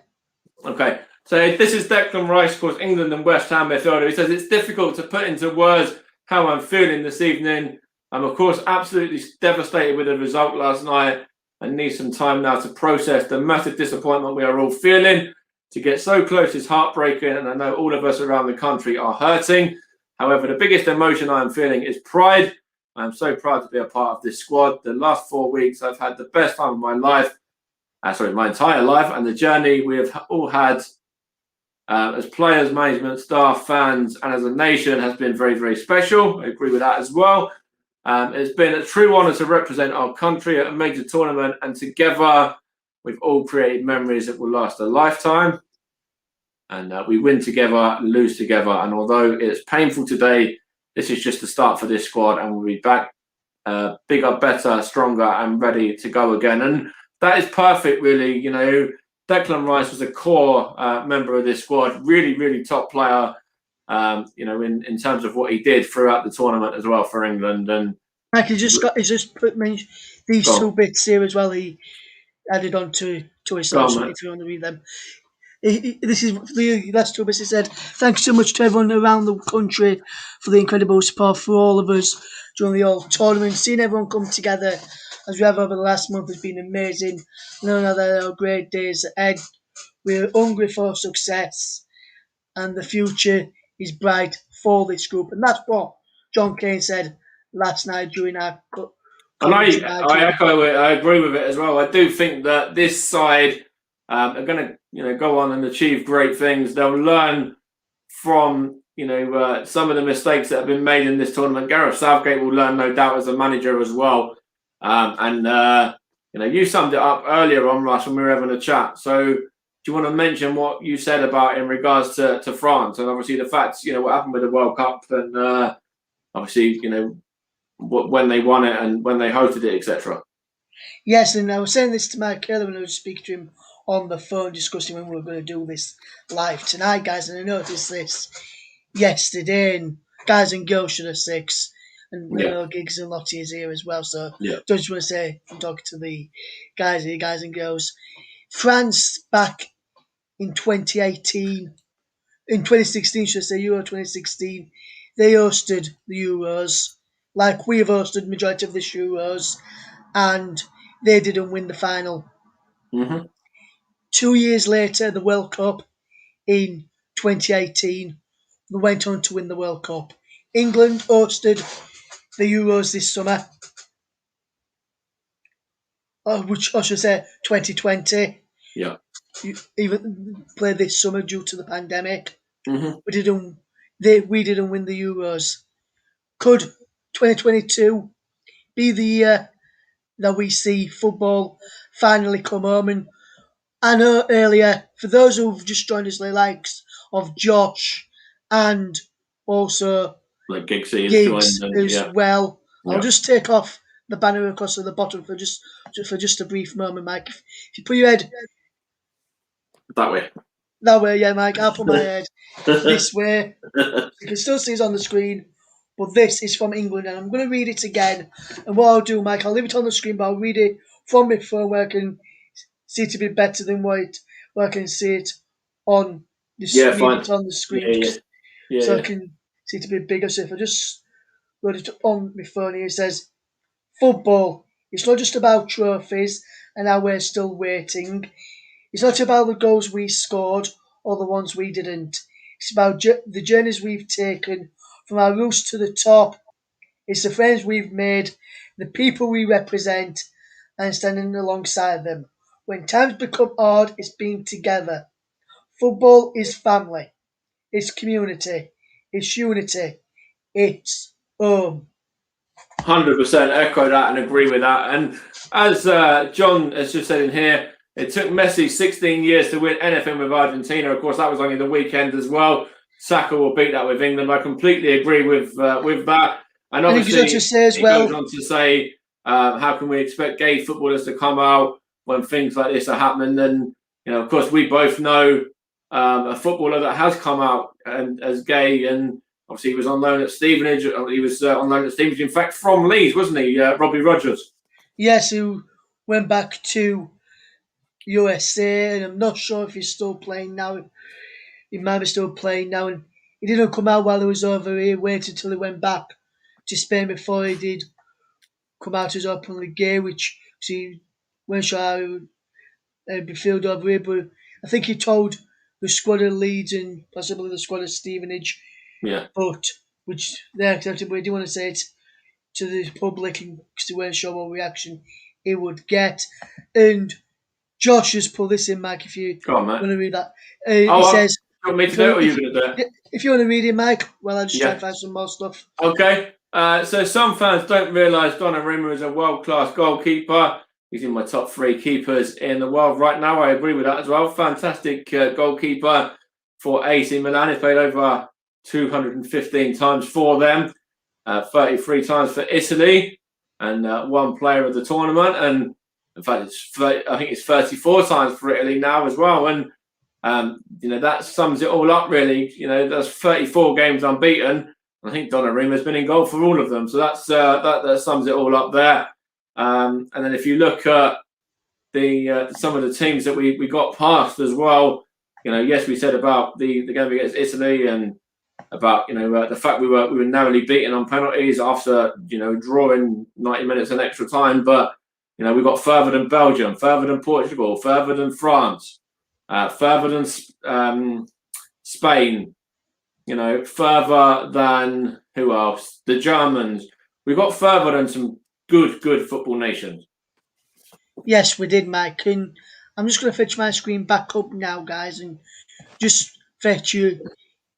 Okay. So this is Declan Rice, of course, England and West Ham midfielder. He says it's difficult to put into words how I'm feeling this evening. I'm, of course, absolutely devastated with the result last night and need some time now to process the massive disappointment we are all feeling. To get so close is heartbreaking, and I know all of us around the country are hurting. However, the biggest emotion I am feeling is pride. I am so proud to be a part of this squad. The last 4 weeks, I've had the best time of my life. My entire life, and the journey we have all had as players, management, staff, fans, and as a nation has been very, very special. I agree with that as well. It's been a true honour to represent our country at a major tournament, and together we've all created memories that will last a lifetime. And we win together, lose together. And although it's painful today, this is just the start for this squad, and we'll be back bigger, better, stronger, and ready to go again. And that is perfect, really. You know, Declan Rice was a core member of this squad, really, really top player, you know, in terms of what he did throughout the tournament as well for England. And I could just put these two bits here as well. He added on to his social if you want to read them. This is the last two bits. He said, "Thanks so much to everyone around the country for the incredible support for all of us during the whole tournament. Seeing everyone come together as we have over the last month has been amazing. I know there are great days ahead. We're hungry for success, and the future is bright for this group." And that's what John Kane said last night during our. And I echo it. I agree with it as well. I do think that this side are going to, you know, go on and achieve great things. They'll learn from, you know, some of the mistakes that have been made in this tournament. Gareth Southgate will learn, no doubt, as a manager as well. You know, you summed it up earlier on, Russ, when we were having a chat. So do you want to mention what you said about in regards to France and obviously the facts, you know, what happened with the World Cup and obviously, you know, when they won it and when they hosted it, etc. Yes, and I was saying this to Mike earlier when I was speaking to him on the phone discussing when we were going to do this live tonight, guys, and I noticed this yesterday, and guys and girls should have six, and you know, Giggs and Lottie is here as well, so just want to say, I'm talking to the guys here, guys and girls. France back in 2018, in 2016, should I say, Euro 2016, they hosted the Euros, like we have hosted majority of the Euros, and they didn't win the final. Mm-hmm. 2 years later, the World Cup in 2018, they went on to win the World Cup. England hosted the Euros this summer, which I should say 2020. Yeah. Even played this summer due to the pandemic. Mm-hmm. We didn't win the Euros. Could 2022 be the year that we see football finally come home? And I know earlier, for those who've just joined us, the likes of Josh and also like Giggsy Giggs as well. Yeah. I'll just take off the banner across at the bottom for just a brief moment, Mike. If you put your head that way. That way, yeah, Mike. I'll put my head this way. You can still see it on the screen, but this is from England, and I'm going to read it again. And what I'll do, Mike, I'll leave it on the screen, but I'll read it from my phone where I can see it a bit better than where I can see it on the screen. It's on the screen, so I can see it a bit bigger. So if I just wrote it on my phone here, it says, "Football. It's not just about trophies and how we're still waiting. It's not about the goals we scored or the ones we didn't. It's about the journeys we've taken from our roots to the top. It's the friends we've made, the people we represent, and standing alongside them. When times become hard, it's being together. Football is family, it's community, it's unity, it's home. 100% echo that and agree with that. And as John has just said in here, it took Messi 16 years to win anything with Argentina. Of course, that was only the weekend as well. Saka will beat that with England. I completely agree with that. And obviously, he goes on to say, how can we expect gay footballers to come out when things like this are happening? And, of course, we both know a footballer that has come out and as gay, and obviously he was on loan at Stevenage. He was on loan at Stevenage, in fact, from Leeds, wasn't he, Robbie Rogers? Yes, who went back to USA, and I'm not sure if he's still playing now. He might be still playing now, and he didn't come out while he was over here. Waited until he went back to Spain before he did come out as openly gay, which he weren't sure how it would be filled over here. But I think he told the squad of Leeds and possibly the squad of Stevenage, but which they accepted. But he didn't want to say it to the public because they weren't sure what reaction he would get. And Josh has put this in, Mike, if you want to read that. He says, you want me to do it, or are you going to do it? If you want to read it, Mike, well, I'll just try and find some more stuff. Okay. So some fans don't realise Donnarumma is a world-class goalkeeper. He's in my top 3 keepers in the world right now. I agree with that as well. Fantastic goalkeeper for AC Milan. He's played over 215 times for them, 33 times for Italy, and 1 player of the tournament. And in fact, I think it's 34 times for Italy now as well. And that sums it all up, really. That's 34 games unbeaten. I think Donnarumma's been in goal for all of them. So that sums it all up there. And then if you look at some of the teams that we got past as well, yes, we said about the game against Italy and about the fact we were narrowly beaten on penalties after drawing 90 minutes in extra time. But we got further than Belgium, further than Portugal, further than France, further than Spain. Further than who else? The Germans. We got further than some good football nations. Yes, we did, Mike. And I'm just going to fetch my screen back up now, guys, and just fetch you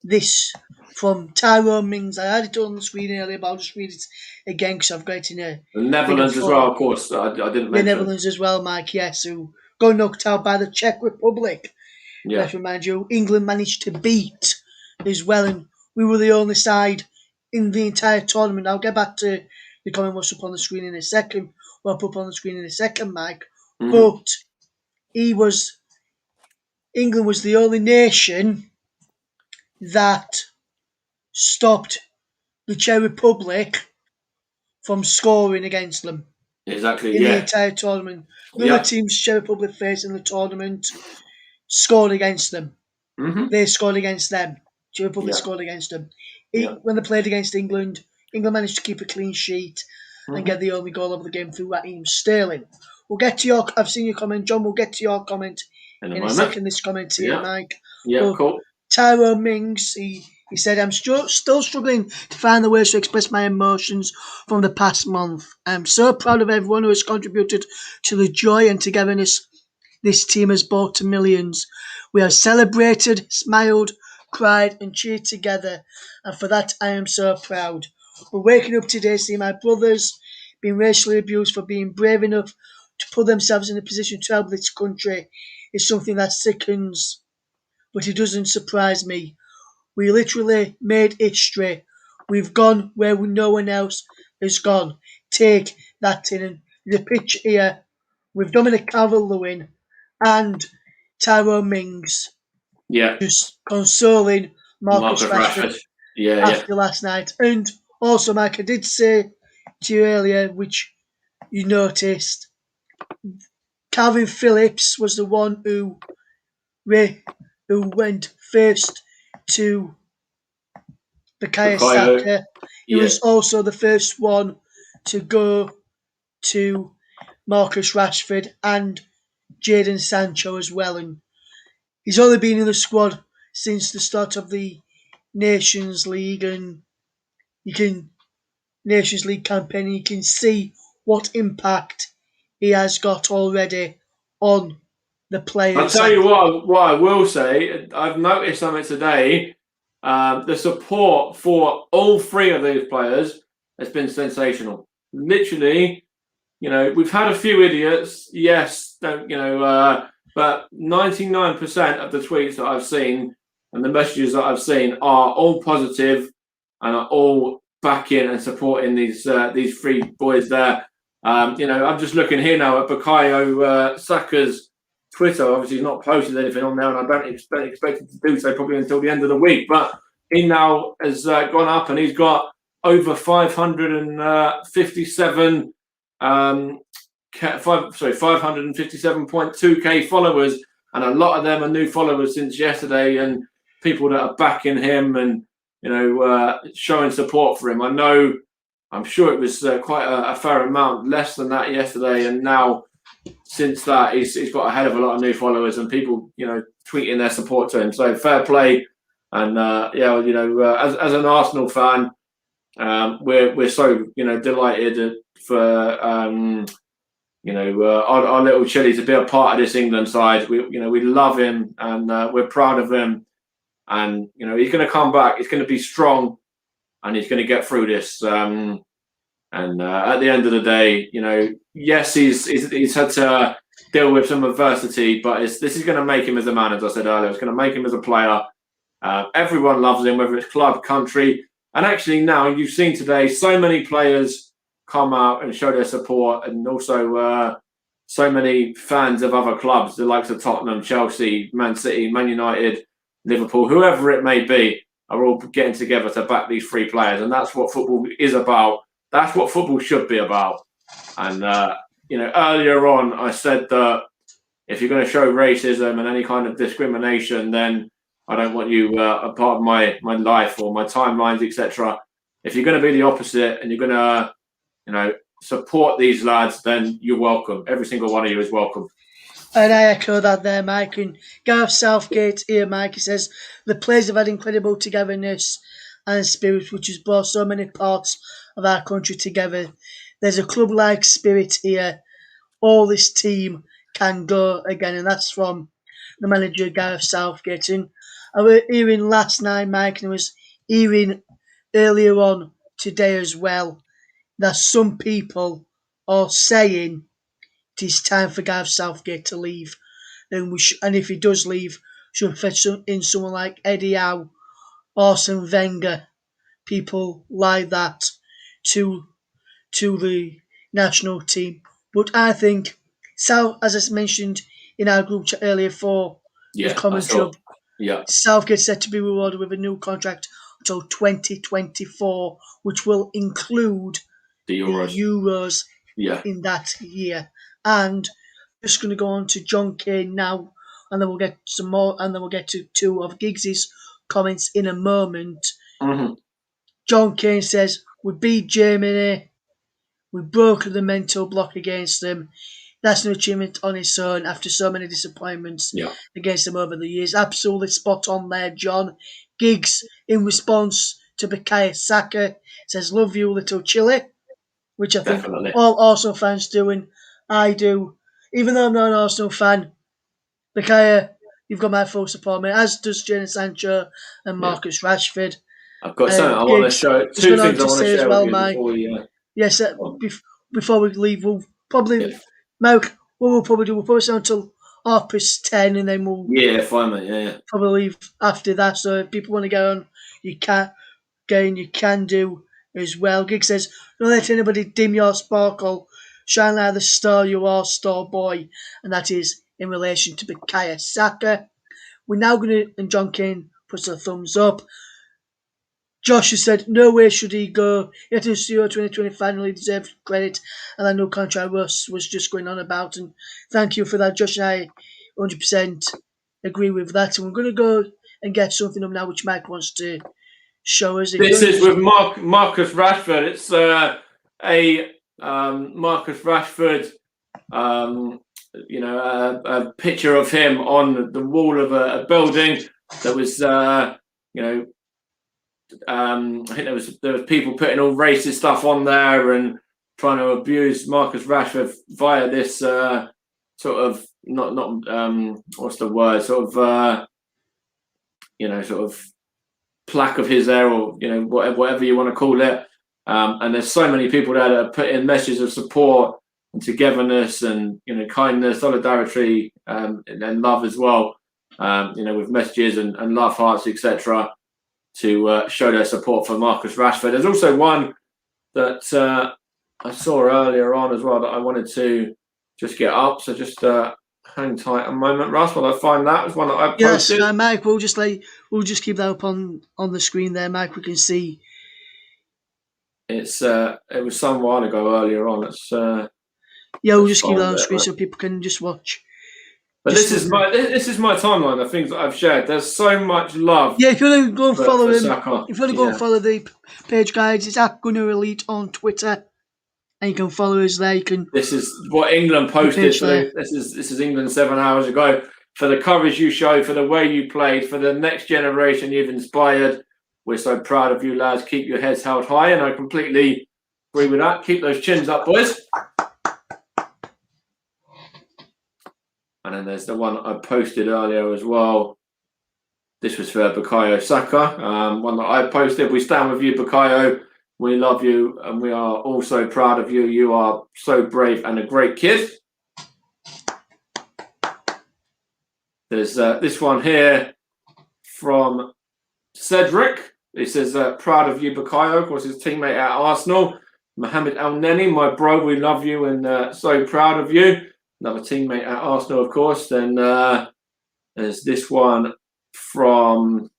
this from Tyrone Mings. I had it on the screen earlier, but I'll just read it again because I've got it in a... The Netherlands as well, of course. I didn't mention. The Netherlands as well, Mike, yes, who got knocked out by the Czech Republic. Yeah. Let's remind you, England managed to beat as well, and we were the only side in the entire tournament. I'll get back to the comment what's up on the screen in a second. Well, I'll put up on the screen in a second, Mike. Mm-hmm. But England was the only nation that stopped the Czech Republic from scoring against them. Exactly, in the entire tournament. The other teams Czech Republic faced in the tournament scored against them. Mm-hmm. They scored against them. Czech Republic scored against them. When they played against England, England managed to keep a clean sheet and get the only goal of the game through Raheem Sterling. We'll get to I've seen your comment, John. We'll get to your comment in a second. This comment here, Mike. Yeah, cool. Tyrone Mings, he said, I'm still struggling to find the ways to express my emotions from the past month. I'm so proud of everyone who has contributed to the joy and togetherness this team has brought to millions. We have celebrated, smiled, cried and cheered together, and for that I am so proud. We're waking up today seeing my brothers being racially abused for being brave enough to put themselves in a position to help this country is something that sickens, but it doesn't surprise me. We literally made history. We've gone where no one else has gone. Take that in. The pitch here with Dominic Calvert-Lewin and Tyrone Mings. Yeah. Just consoling Marcus Rashford after last night. And also, Mike, I did say to you earlier, which you noticed, Calvin Phillips was the one who went first to Bukayo Saka. He was also the first one to go to Marcus Rashford and Jadon Sancho as well. And he's only been in the squad since the start of the Nations League campaign. And you can see what impact he has got already on the players. I'll tell you what I will say. I've noticed something today. The support for all three of these players has been sensational. Literally, we've had a few idiots, yes, but 99% of the tweets that I've seen and the messages that I've seen are all positive and are all backing and supporting these three boys there. I'm just looking here now at Bukayo Saka's Twitter. Obviously, he's not posted anything on there, and I don't expect him to do so probably until the end of the week. But he now has gone up, and he's got over 557. 557.2k followers, and a lot of them are new followers since yesterday, and people that are backing him and showing support for him. I'm sure it was quite a fair amount, less than that yesterday, and now since that he's got a hell of a lot of new followers and people tweeting their support to him. So fair play, and as an Arsenal fan, we're so delighted for our little Chile to be a part of this England side. We love him, and we're proud of him, and he's going to come back. He's going to be strong, and he's going to get through this. And at the end of the day, yes, he's had to deal with some adversity, but this is going to make him as a man, as I said earlier. It's going to make him as a player. Everyone loves him, whether it's club, country. And actually now you've seen today so many players come out and show their support, and also so many fans of other clubs, the likes of Tottenham, Chelsea, Man City, Man United, Liverpool, whoever it may be, are all getting together to back these three players. And that's what football is about. That's what football should be about. And, earlier on I said that if you're going to show racism and any kind of discrimination, then I don't want you a part of my life or my timelines, etc. If you're going to be the opposite and you're going to, support these lads, then you're welcome. Every single one of you is welcome. And I echo that there, Mike. And Gareth Southgate here, Mike, he says, the players have had incredible togetherness and spirit, which has brought so many parts of our country together. There's a club-like spirit here. All this team can go again. And that's from the manager, Gareth Southgate. And I was hearing last night, Mike, and I was hearing earlier on today as well, that some people are saying it is time for Gareth Southgate to leave. And if he does leave, should fetch in someone like Eddie Howe, Arsene Wenger, people like that to the national team. But I think, as I mentioned in our group chat earlier for the commentary, Southgate said to be rewarded with a new contract until 2024, which will include the Euros in that year. And just going to go on to John Kane now, and then we'll get some more, and then we'll get to two of Giggs's comments in a moment. Mm-hmm. John Kane says, we beat Germany, we broke the mental block against them. That's an achievement on its own after so many disappointments against them over the years. Absolutely spot on there, John. Giggs, in response to Bukayo Saka, says, love you, little Chile, which I think all Arsenal fans do, and I do. Even though I'm not an Arsenal fan, Bukayo, you've got my full support, mate, as does Jadon Sancho and Marcus Rashford. I've got something I want to show. Two things I want to share with you before we... Yes, before we leave, we'll probably... Mike, what we'll probably do, we'll probably stay until 10:30, and then we'll... Yeah, fine, mate, yeah. Probably leave after that, so if people want to go on, you can do as well. Gig says, don't let anybody dim your sparkle. Shine like the star you are, star boy. And that is in relation to Bukayo Saka. We're now going to, and John Kane puts a thumbs up. Josh has said, no way should he go. He had to Euro 2020 finally deserved credit, and that new contract was just going on about. And thank you for that, Josh, and I 100% agree with that. And we're going to go and get something up now, which Mike wants to show us. This is with Marcus Rashford. It's a Marcus Rashford, a picture of him on the wall of a building that was, I think there was people putting all racist stuff on there and trying to abuse Marcus Rashford via this sort of what's the word? Sort of sort of plaque of his there, or whatever you want to call it. And there's so many people there that have put in messages of support and togetherness and kindness, solidarity, and love as well. With messages and love hearts, etc., to show their support for Marcus Rashford. There's also one that I saw earlier on as well that I wanted to just get up. So just hang tight a moment, Russ, while I find that. It was one that I posted. Yes, Mike, we'll just keep that up on the screen there, Mike. We can see. It was some while ago earlier on. We'll just keep that on the screen so people can just watch. But this is my timeline of things that I've shared. There's so much love. Yeah, if you want to go and follow him, Saka. if you want to go and follow the page, guys, it's @Gunner Elite on Twitter, and you can follow us there. You can. This is what England posted. This is England 7 hours ago. For the courage you showed, for the way you played, for the next generation you've inspired. We're so proud of you, lads. Keep your heads held high, and I completely agree with that. Keep those chins up, boys. And then there's the one I posted earlier as well. This was for Bukayo Saka, one that I posted. We stand with you, Bukayo. We love you, and we are also proud of you. You are so brave and a great kid. There's this one here from Cedric. It says, proud of you, Bukayo. Of course, his teammate at Arsenal. Mohamed El-Neni, my bro, we love you and so proud of you. Another teammate at Arsenal, of course. Then there's this one from,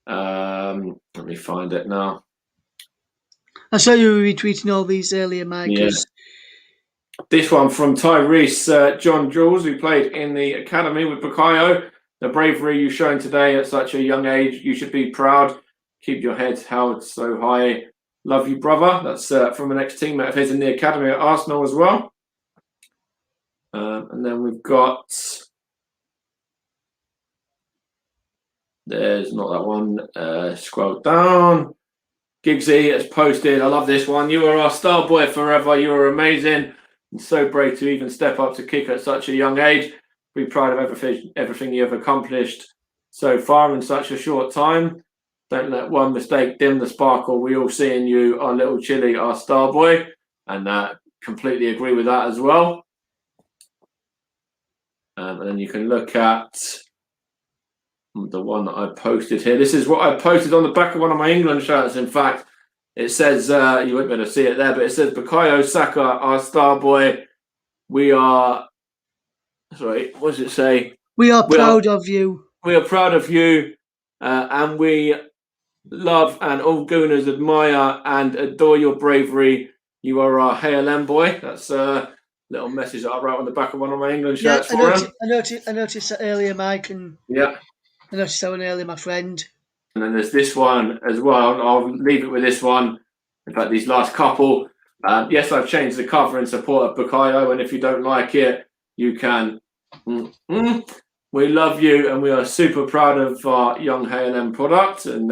let me find it now. I saw you retweeting all these earlier, Mike. Yeah. This one from Tyrese John Jules, who played in the academy with Bukayo. The bravery you've shown today at such a young age, you should be proud. Keep your head held so high. Love you, brother. That's from an ex-teammate of his in the academy at Arsenal as well. And then we've got, there's not that one, scroll down. Giggsy has posted, I love this one. You are our star boy forever. You are amazing and so brave to even step up to kick at such a young age. Be proud of everything you have accomplished so far in such a short time. Don't let one mistake dim the sparkle we all see in you, our little Chile, our star boy. And completely agree with that as well. And then you can look at the one that I posted here. This is what I posted on the back of one of my England shirts. In fact, it says, you won't be able to see it there, but it says, Bukayo Saka, our star boy. We are, sorry, what does it say? We are proud of you. We are proud of you. And we love and all Gooners admire and adore your bravery. You are our HLM boy. That's little message that I wrote on the back of one of my England shirts for him. I noticed that earlier, Mike, and yeah, I noticed that one earlier, my friend. And then there's this one as well. I'll leave it with this one. In fact, these last couple. Yes, I've changed the cover in support of Bukayo, and if you don't like it, you can. We love you, and we are super proud of our young HLM product, and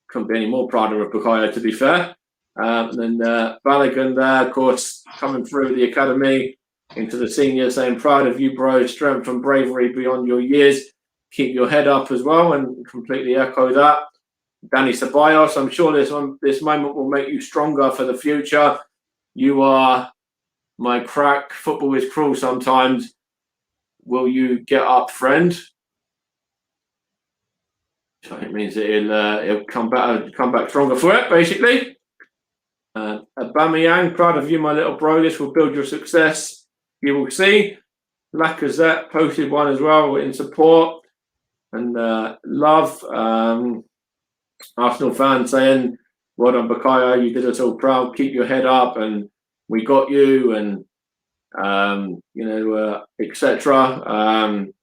couldn't be any more prouder of Bukayo, to be fair. And then Balogun there, of course, coming through the academy into the senior, saying proud of you, bro. Strength and bravery beyond your years. Keep your head up as well, and completely echo that. Danny Ceballos, I'm sure this moment will make you stronger for the future. You are my crack. Football is cruel sometimes. Will you get up, friend? So it means that he'll come back stronger for it, basically. Aubameyang, proud of you, my little bro. This will build your success. You will see. Lacazette posted one as well in support and love. Arsenal fan saying, well done, Bukayo. You did us all proud. Keep your head up, and we got you, and etc. And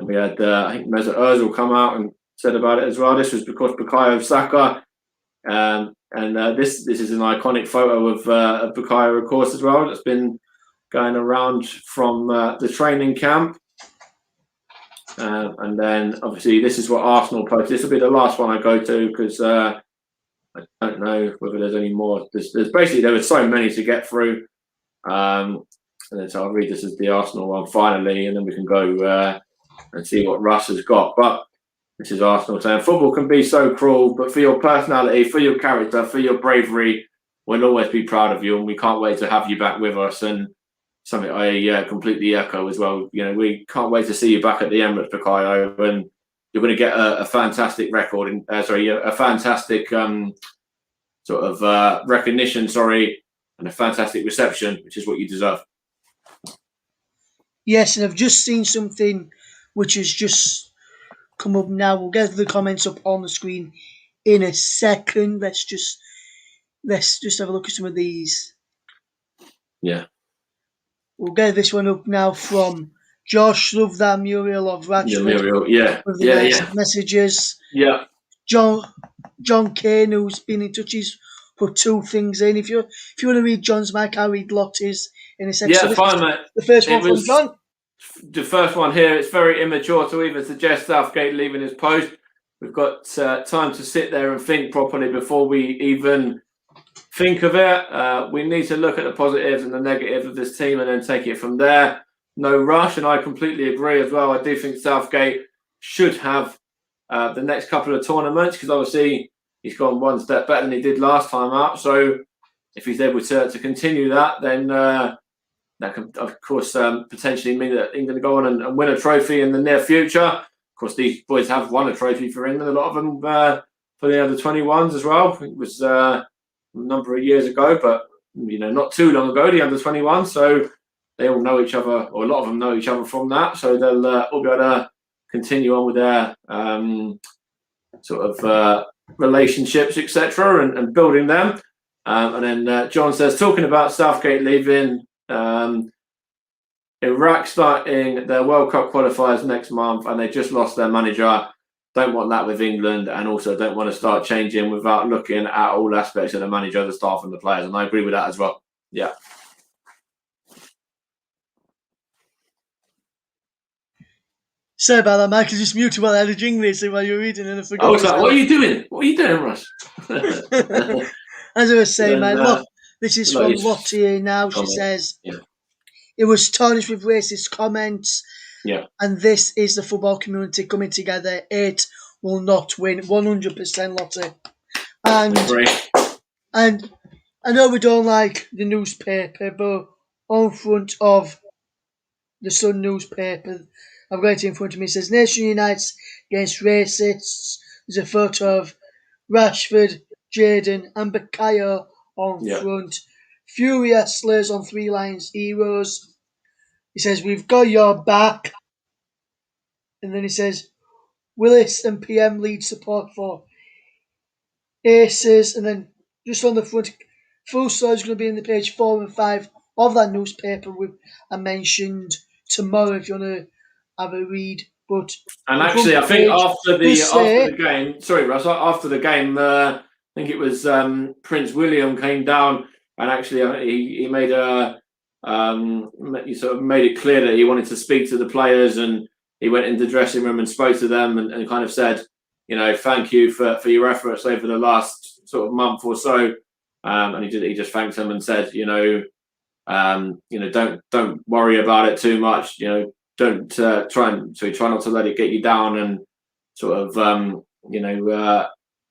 we had I think Mesut Ozil come out and said about it as well. This was because Bukayo Saka. And this is an iconic photo of Bukayo, of course, as well. That's been going around from the training camp. And then, obviously, this is what Arsenal posted. This will be the last one I go to because I don't know whether there's any more. There's basically, there were so many to get through. And then so I'll read this as the Arsenal one finally, and then we can go and see what Russ has got. But this is Arsenal saying, football can be so cruel, but for your personality, for your character, for your bravery, we'll always be proud of you, and we can't wait to have you back with us. And something I completely echo as well. You know, we can't wait to see you back at the Emirates, Bukayo, and you're going to get a fantastic record, a fantastic sort of recognition, and a fantastic reception, which is what you deserve. Yes, and I've just seen something which has just come up now. We'll get the comments up on the screen in a second. Let's just have a look at some of these. Yeah. We'll get this one up now from Josh. Love that Muriel of Ratchford. Yeah, Muriel. Yeah. With the messages. Yeah. John Kane, who's been in touch, he's put two things in. If you want to read John's mic, I'll read Lottie's in a second. Yeah, fine, mate. The first one from John. The first one here, it's very immature to even suggest Southgate leaving his post. We've got time to sit there and think properly before we even think of it. We need to look at the positives and the negatives of this team and then take it from there. No rush, and I completely agree as well. I do think Southgate should have the next couple of tournaments, because obviously he's gone one step better than he did last time out. So if he's able to continue that, then that can, of course, potentially mean that England go on and win a trophy in the near future. Of course, these boys have won a trophy for England, a lot of them for the under-21s as well. It was a number of years ago, but not too long ago, the under-21. So they all know each other, or a lot of them know each other from that. So they'll all be able to continue on with their relationships, etc., and building them. And then John says, talking about Southgate leaving, Iraq starting their World Cup qualifiers next month, and they just lost their manager. Don't want that with England, and also don't want to start changing without looking at all aspects of the manager, the staff, and the players. And I agree with that as well. Yeah. Sorry about that, Mike. I just muted while I had a jingle so while you were reading, and I forgot. I was like, what are you doing? What are you doing, Russ? As I was saying, mate, this is from Lottie now. She says, it was tarnished with racist comments. Yeah. And this is the football community coming together. It will not win. 100% Lottie. And I know we don't like the newspaper, but on front of the Sun newspaper, I've got it in front of me. It says, Nation unites against racists. There's a photo of Rashford, Jadon and Bukayo on front. Furious slurs on 3 lines, heroes. He says, we've got your back. And then he says, Willis and PM lead support for Aces. And then just on the front, full story is going to be in the page 4 and 5 of that newspaper with I mentioned tomorrow if you want to have a read. And actually, I think after the game, sorry, Russ, after the game, I think it was Prince William came down and actually he made he sort of made it clear that he wanted to speak to the players, and he went into the dressing room and spoke to them and kind of said, thank you for your efforts over the last sort of month or so. And he just thanked them and said, don't worry about it too much. Don't try not to let it get you down, and sort of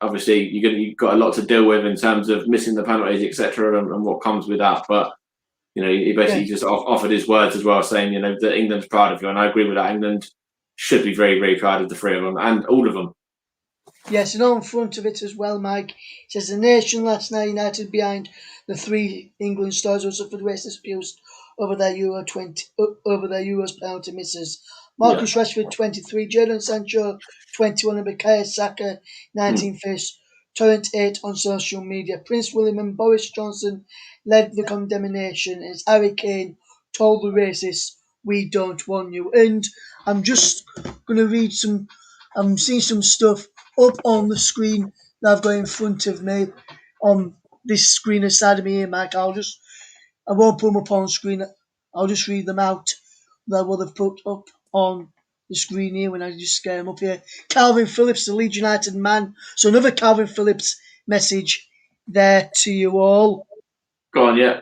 obviously you've got a lot to deal with in terms of missing the penalties, etc., and what comes with that. But he basically just offered his words as well, saying that England's proud of you, and I agree with that. England should be very, very proud of the 3 of them and all of them. Yes, and on front of it as well, Mike, it says the nation last night united behind the 3 England stars who suffered racist abuse over their Euros penalty misses. Marcus Rashford 23, Jadon Sancho 21, and Bukayo Saka 19 fish. Torrent 8 on social media. Prince William and Boris Johnson led the condemnation as Harry Kane told the racists, we don't want you. And I'm just going to read I'm seeing some stuff up on the screen that I've got in front of me on this screen aside of me here, Mike. I won't put them up on screen. I'll just read them out. That what they've put up on the screen here when I just get them up here. Calvin Phillips, the Leeds United man. So another Calvin Phillips message there to you all. Go on, yeah.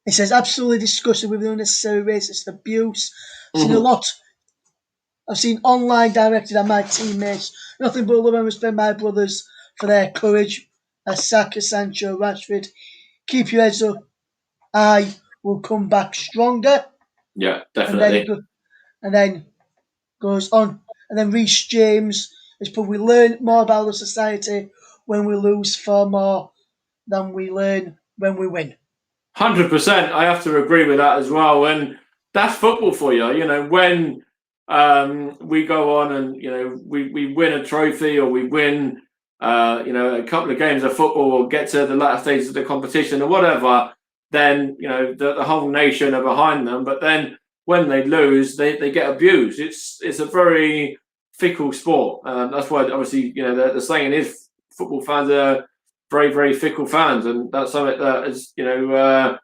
It says, absolutely disgusted with the unnecessary racist abuse. I've seen online directed at my teammates. Nothing but love and respect my brothers for their courage. As Saka, Sancho, Rashford, keep your heads up. I will come back stronger. Yeah, definitely. And then goes on. And then Reece James has put, we learn more about the society when we lose far more than we learn when we win. 100%. I have to agree with that as well. And that's football for you. You know, when we go on and, you know, we win a trophy or we win, you know, a couple of games of football or get to the latter stages of the competition or whatever, then, you know, the whole nation are behind them. But then when they lose, they get abused. It's a very fickle sport. That's why, obviously, you know, the saying is football fans are very, very fickle fans. And that's something that has, you know,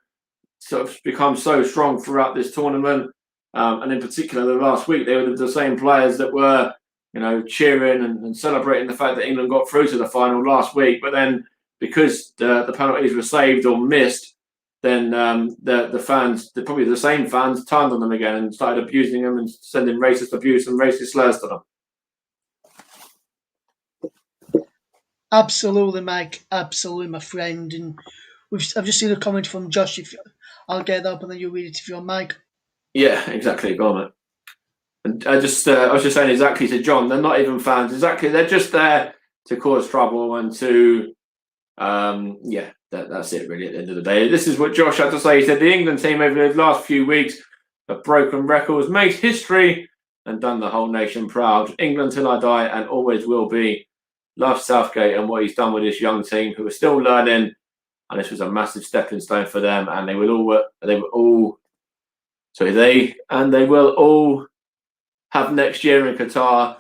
sort of become so strong throughout this tournament. And in particular, the last week, they were the same players that were, you know, cheering and celebrating the fact that England got through to the final last week. But then because the penalties were saved or missed, then the fans, probably the same fans, turned on them again and started abusing them and sending racist abuse and racist slurs to them. Absolutely, Mike. Absolutely, my friend. And I've just seen a comment from Josh. I'll get that up and then you'll read it if you're Mike. Yeah, exactly. Go on, mate. And I was just saying exactly to John, they're not even fans. Exactly, they're just there to cause trouble and to, that's it really at the end of the day. This is what Josh had to say. He said the England team over the last few weeks have broken records, made history and done the whole nation proud. England till I die and always will be. Love Southgate and what he's done with this young team who are still learning, and this was a massive stepping stone for them. And they will all have next year in Qatar.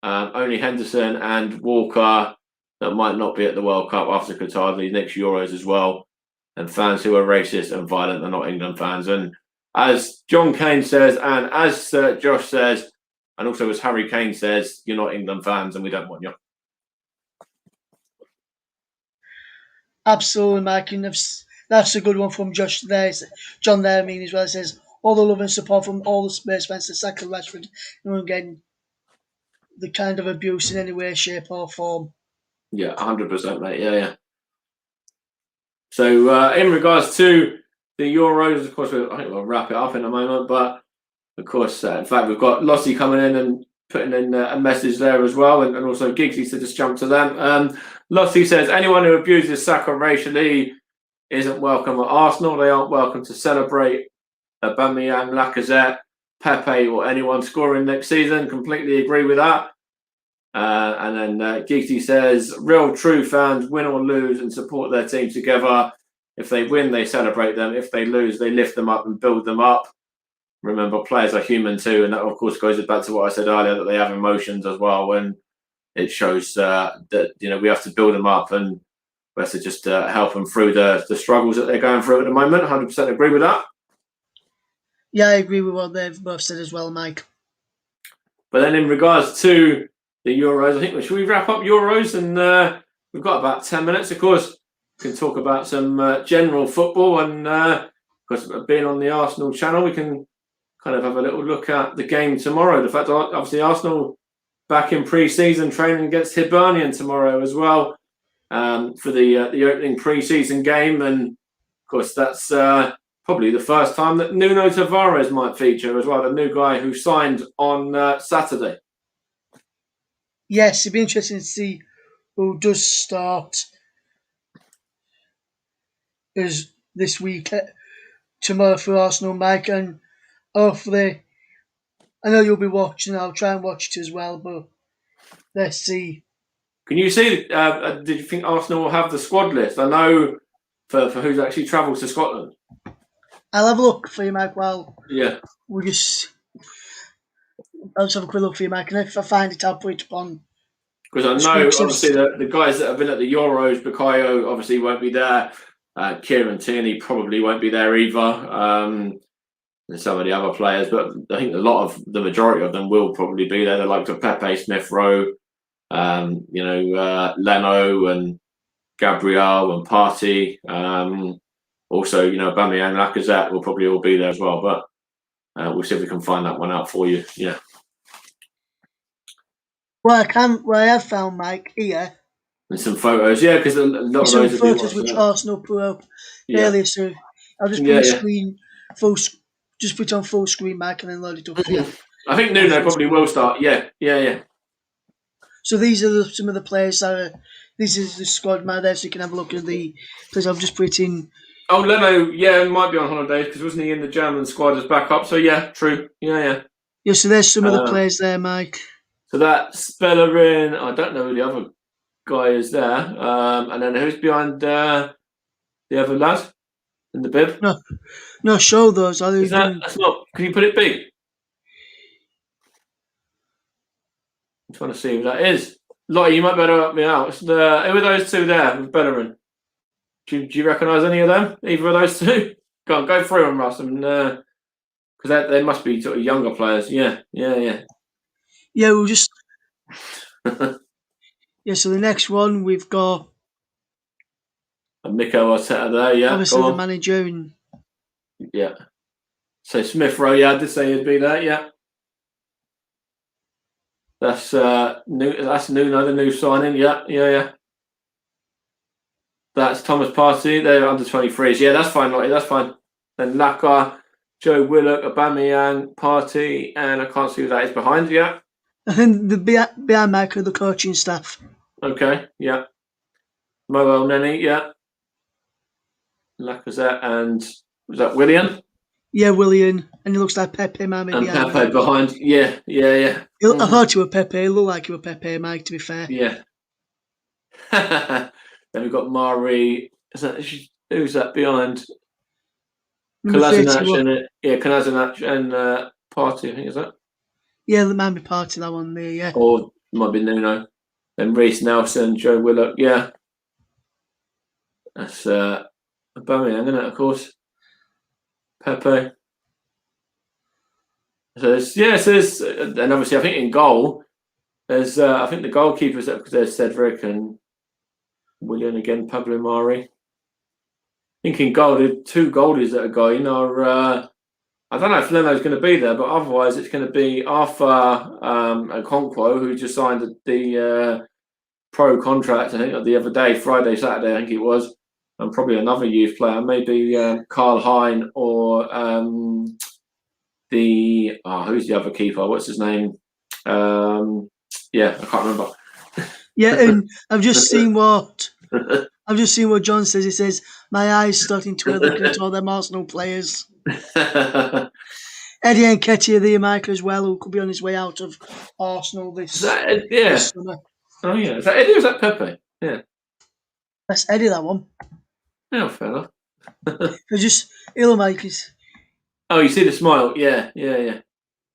Only Henderson and Walker that might not be at the World Cup after Qatar, the next Euros as well. And fans who are racist and violent are not England fans. And as John Kane says, and as Josh says, and also as Harry Kane says, you're not England fans and we don't want you. Absolutely, Mike. And that's a good one from Josh there. John there, I mean, as well. It says, all the love and support from all the Spurs fans to Saka, Rashford, and again, the kind of abuse in any way, shape or form. Yeah, 100%, mate. Yeah. So in regards to the Euros, of course, I think we'll wrap it up in a moment. But of course, in fact, we've got Lossie coming in and putting in a message there as well, and also Giggsy, to just jump to them. Lossie says, anyone who abuses Saka racially isn't welcome at Arsenal. They aren't welcome to celebrate Aubameyang, Lacazette, Pepe or anyone scoring next season. Completely agree with that. And then Giggsy says, real true fans win or lose and support their team together. If they win, they celebrate them. If they lose, they lift them up and build them up. Remember, players are human too. And that, of course, goes back to what I said earlier, that they have emotions as well. When it shows that, you know, we have to build them up and we have to just help them through the struggles that they're going through at the moment. 100% agree with that. Yeah, I agree with what they've both said as well, Mike. But then in regards to the Euros, I think, should we wrap up Euros? And we've got about 10 minutes. Of course, we can talk about some general football. And of course, being on the Arsenal channel, we can kind of have a little look at the game tomorrow. The fact that obviously Arsenal back in pre-season training against Hibernian tomorrow as well for the opening pre-season game. And of course, that's probably the first time that Nuno Tavares might feature as well, the new guy who signed on Saturday. Yes, it'd be interesting to see who does start as this week tomorrow for Arsenal, Mike, and hopefully, I know you'll be watching. I'll try and watch it as well, but let's see. Can you see? Did you think Arsenal will have the squad list? I know for who's actually travelled to Scotland. I'll have a look for you, Mike. Well, yeah, I'll just have a quick look for you, Mike, and if I find it, I'll put it on. Because I know, obviously, the guys that have been at the Euros, Bukayo obviously won't be there. Kieran Tierney probably won't be there either. And some of the other players, but I think the majority of them will probably be there. The likes of Pepe, Smith Rowe, Leno and Gabriel and Partey. Also, Aubameyang and Lacazette will probably all be there as well. But we'll see if we can find that one out for you. Yeah. What I have found, Mike, here, And some photos, yeah, because a lot of some those will be photos which Arsenal put up earlier, so I'll just put the screen just put it on full screen, Mike, and then load it up for you. I think Nuno probably will start. Yeah. So these are some of the players this is the squad, man, there, so you can have a look at the players. I've just put in. Oh, Leno, might be on holidays because wasn't he in the German squad as backup? So yeah, true. Yeah. Yeah, so there's some of the players there, Mike. So that's Bellerin. I don't know who the other guy is there. And then who's behind the other lad in the bib? No, show those. That's not. Can you put it big? I'm trying to see who that is. Lottie, you might better help me out. Who are those two there with Bellerin? Do you recognise any of them? Either of those two? Go through them, Russ, and because they must be sort of younger players. Yeah. Yeah, we'll just. Yeah, so the next one we've got. And Mikel Arteta there, yeah. Obviously the manager. And... Yeah. So Smith Rowe, I did say he'd be there, yeah. That's Nuno, the new signing, yeah. That's Thomas Partey, they're under 23s. Yeah, that's fine, Lottie, that's fine. Then Laka, Joe Willock, Aubameyang, Partey, and I can't see who that is behind, yeah. I think the behind Mike are the coaching staff. Okay, yeah. Mo Elneny, yeah. Lacazette and was that Willian? Yeah, Willian, and he looks like Pepe, man. And Pepe behind, yeah. I thought you were Pepe. He looked like you were Pepe, Mike. To be fair, yeah. Then we've got Mari. Who's that behind? Kolasinac and Partey, I think, is that? Yeah, the man be Partey, that one there, yeah. Or it might be Nuno. Then Reece Nelson, Joe Willock, yeah. That's Aubameyang, isn't it, of course? Pepe. So there's and obviously I think in goal there's I think the goalkeepers because there's Cedric and Willian again, Pablo Mari. I think in goal the two goalies that are going are I don't know if Leno's going to be there, but otherwise it's going to be Arthur Okonkwo, who just signed the pro contract, I think, the other day, Friday, Saturday, I think it was, and probably another youth player, maybe Karl Hein or who's the other keeper? What's his name? I can't remember. Yeah, and I've just seen what John says. He says my eyes starting to look at all them Arsenal players. Eddie Nketiah there, Mike, as well, who could be on his way out of Arsenal this summer. Oh yeah, is that Eddie or is that Pepe? Yeah, that's Eddie, that one. Yeah, fair enough. Just Mike is. Oh, you see the smile? Yeah. You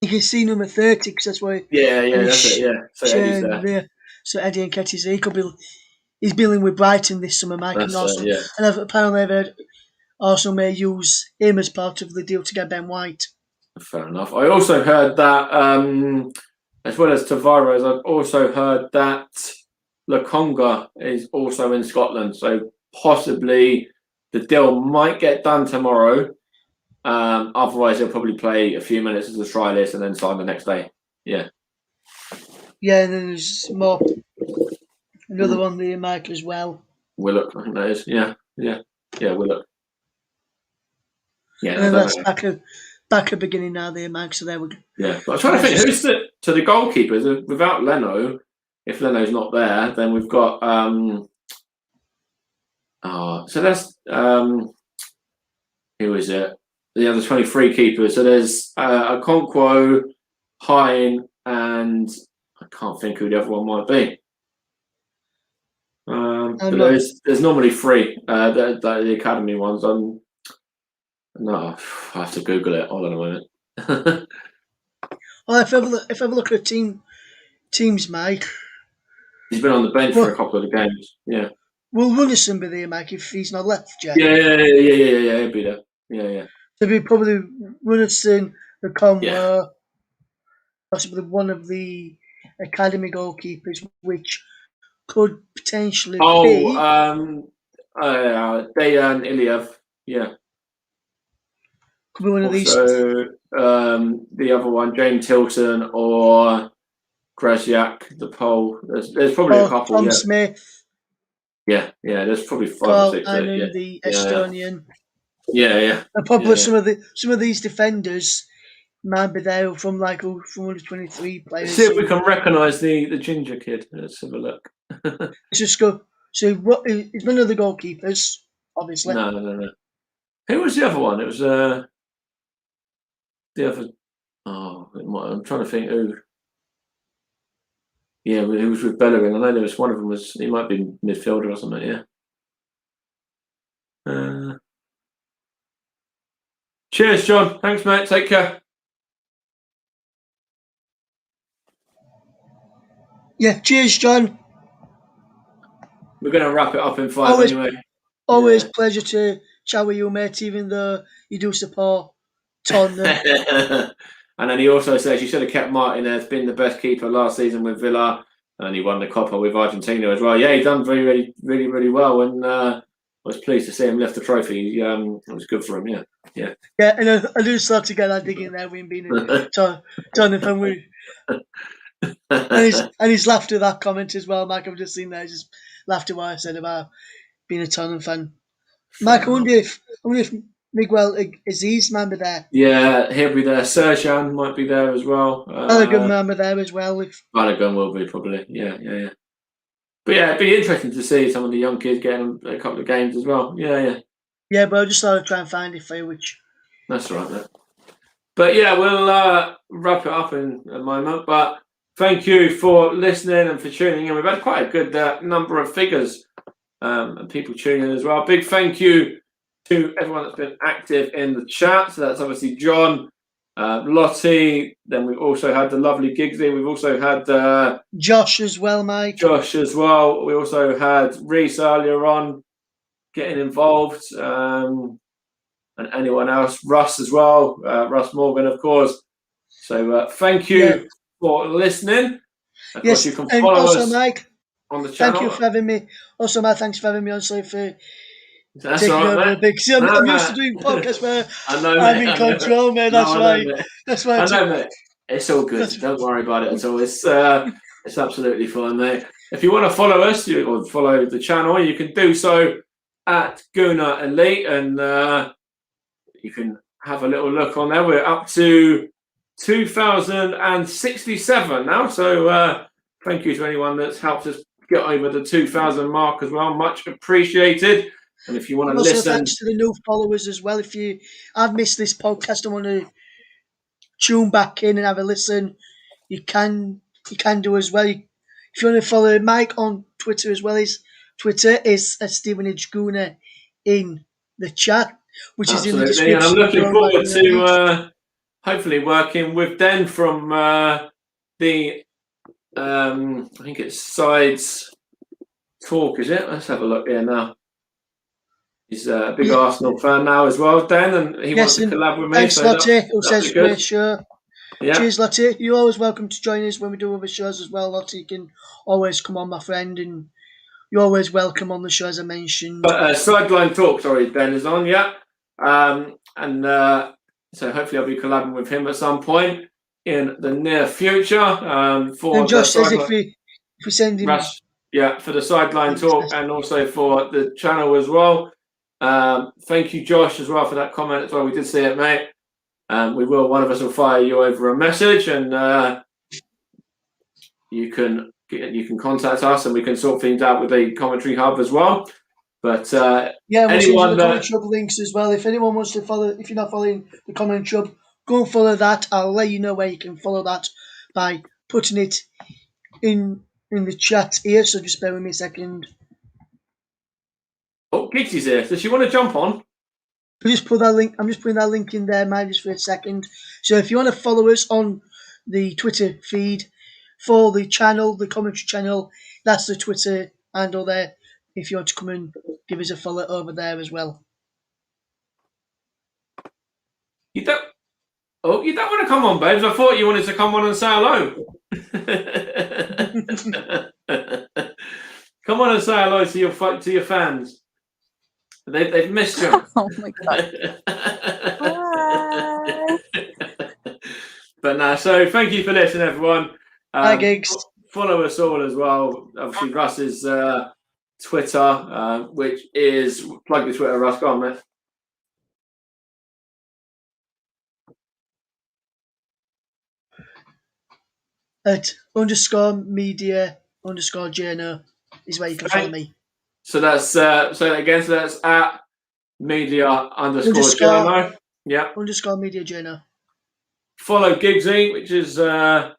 can see number 30 because that's why. Yeah, that's it. Yeah, so Eddie's there. So Eddie Nketiah's there. He could be. He's dealing with Brighton this summer, Mike, and Arsenal. And apparently I've heard Arsenal may use him as part of the deal to get Ben White. Fair enough. I also heard that, as well as Tavares, I've also heard that Lokonga is also in Scotland. So possibly the deal might get done tomorrow. Otherwise, he'll probably play a few minutes as a trialist and then sign the next day. Yeah. Yeah, and then there's more. Another one there, Mike, as well. Willock, I think that is. Yeah, Willock. Yeah, and then that's back at beginning now there, Mike. So there we go. Yeah, but I'm trying to think who's the goalkeepers without Leno. If Leno's not there, then we've got. So that's who is it? The other 23 keepers. So there's Okonkwo, Hein, and I can't think who the other one might be. But there's normally three. The academy ones. No, I have to Google it. Hold on a minute. Well, if I have a look at teams, Mike. He's been on the bench for a couple of the games. Yeah. Will Runnison be there, Mike, if he's not left yet? Yeah, he'll be there. Yeah. So it'll be probably Runnison, Okonkwo, possibly one of the academy goalkeepers, which could potentially Oh, be Dejan Iliev. Yeah. could be one of these. Also, the other one, James Tilton or Krasiak, the Pole. There's probably a couple. Tom Yeah. Smith, Yeah. There's probably 5 or Carl 6. Annan, the Estonian, Yeah. and probably Yeah. some of these defenders might be there from under 23 players. See if we can recognise the ginger kid. Let's have a look. Let's just go. So it's none of the goalkeepers, obviously. No. Who was the other one? It was the other. Oh, I'm trying to think who. Yeah, who was with Bellerin? I know there was one of them he might be midfielder or something. Yeah. Cheers, John. Thanks, mate. Take care. Yeah, cheers, John. We're going to wrap it up in 5 anyway. Always pleasure to chat with you, mate, even though you do support Tottenham. And then he also says you should have kept Martinez, been the best keeper last season with Villa, and he won the Copa with Argentina as well. Yeah, he done really well, and I was pleased to see him lift the trophy. It was good for him. Yeah. Yeah, and I do start to get that dig in there with him being a Tottenham fan. And he's laughed at that comment as well, Mike. I've just seen there, just laughed at what I said about being a Tottenham fan. Mike, I wonder if Miguel Aziz might be there. Yeah, he'll be there. Serjan might be there as well. Balogun might be there as well. Balogun will be probably. Yeah. But yeah, it'd be interesting to see some of the young kids getting a couple of games as well. Yeah. Yeah, but I just thought I'd try and find it for you, which. That's right, mate. But yeah, we'll wrap it up in a moment. But thank you for listening and for tuning in. We've had quite a good number of figures and people tuning in as well. Big thank you to everyone that's been active in the chat. So that's obviously John, Lottie. Then we've also had the lovely Giggsy. We've also had Josh as well, Mike. Josh as well. We also had Reese earlier on getting involved. And anyone else, Russ as well, Russ Morgan, of course. So thank you for listening. Of course, you can follow us Mike, on the channel. Thank you for having me. Also, Mike, thanks for having me on. Sorry for That's taking right, over mate. a big. See, I'm used to doing podcasts where I'm in control, mate. That's why. That's why. I know, mate. It's all good. Don't worry about it at all. It's absolutely fine, mate. If you want to follow us, or follow the channel, you can do so at Gooner Elite, and you can have a little look on there. We're up to 2,067 now. So thank you to anyone that's helped us get over the 2,000 mark as well. Much appreciated. And if you want to listen, thanks to the new followers as well. If I've missed this podcast and want to tune back in and have a listen, you can do as well. If you want to follow Mike on Twitter as well, his Twitter is Stevenage Gooner in the chat. Which absolutely. Is in the description. And I'm looking forward to hopefully working with Den from the I think it's Sides Talk, is it? Let's have a look here now. He's a big Arsenal fan now as well, Dan, and he wants to collab with me. Thanks, Lottie, who says great show. Yeah. Cheers, Lottie. You're always welcome to join us when we do other shows as well, Lottie. You can always come on, my friend, and you're always welcome on the show, as I mentioned. But Sideline Talk, Ben is on, yeah. So hopefully I'll be collabing with him at some point in the near future. And Josh says if we send him... for the Sideline Talk and also for the channel as well. Thank you, Josh, as well, for that comment as well. We did see it, mate. One of us will fire you over a message, and you can contact us, and we can sort things out with the Commentary Hub as well. But we'll anyone the Commentary Hub links as well. If anyone wants to follow, if you're not following the Commentary Hub, go and follow that. I'll let you know where you can follow that by putting it in the chat here. So just bear with me a second. Oh, Gigsy's here. Does she want to jump on? I'm just putting that link in there, Mike, just for a second. So if you want to follow us on the Twitter feed for the channel, the Commentary channel, that's the Twitter handle there. If you want to come and give us a follow over there as well. You don't want to come on, babes. I thought you wanted to come on and say hello. Come on and say hello to your fans. They've missed you. Oh my god. Hi. But no, so thank you for listening, everyone. Hi, Gigs. Follow us all as well. Obviously, Russ's Twitter, which is plug your Twitter, Russ. Go on, mate. At _media_journo is where you can follow me. So that's say that again. So that's at media_journo. Yeah. _media journo. Follow Gigsy, which is at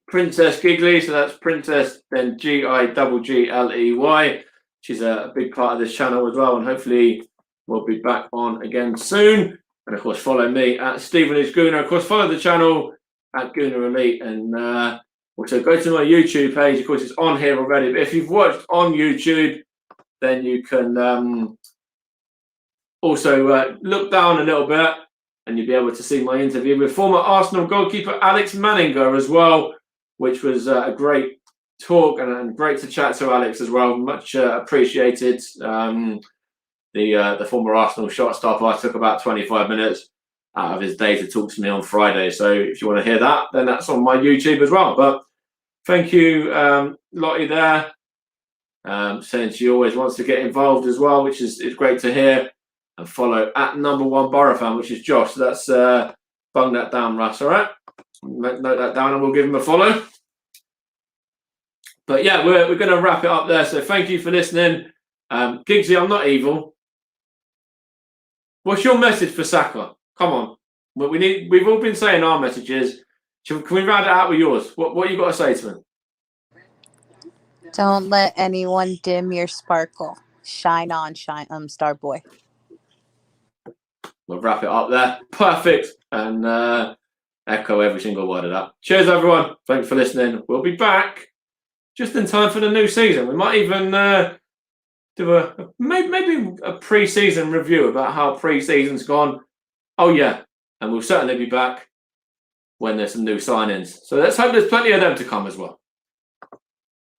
Princess Giggly. So that's Princess, then Giggley. She's a big part of this channel as well, and hopefully we'll be back on again soon. And of course, follow me at Stephen H. Gooner. Of course, follow the channel at Gooner Elite, and also go to my YouTube page. Of course, it's on here already. But if you've watched on YouTube, then you can also look down a little bit, and you'll be able to see my interview with former Arsenal goalkeeper Alex Manninger as well, which was a great talk and great to chat to Alex as well. Much appreciated. The former Arsenal shot stopper took about 25 minutes out of his day to talk to me on Friday. So if you want to hear that, then that's on my YouTube as well. But thank you, Lottie there, saying she always wants to get involved as well, which is great to hear. And follow at #1 Borough fan, which is Josh. So that's bung that down, Russ. All right, note that down, and we'll give him a follow. But yeah, we're going to wrap it up there. So thank you for listening. Giggsy, I'm not evil. What's your message for Saka? Come on. We've all been saying our messages. Can we round it out with yours? What you got to say to him? Don't let anyone dim your sparkle. Shine on, Star Boy. We'll wrap it up there. Perfect. And echo every single word of that. Cheers, everyone. Thanks for listening. We'll be back just in time for the new season. We might even do maybe a pre-season review about how pre-season's gone. Oh yeah, and we'll certainly be back when there's some new signings. So let's hope there's plenty of them to come as well.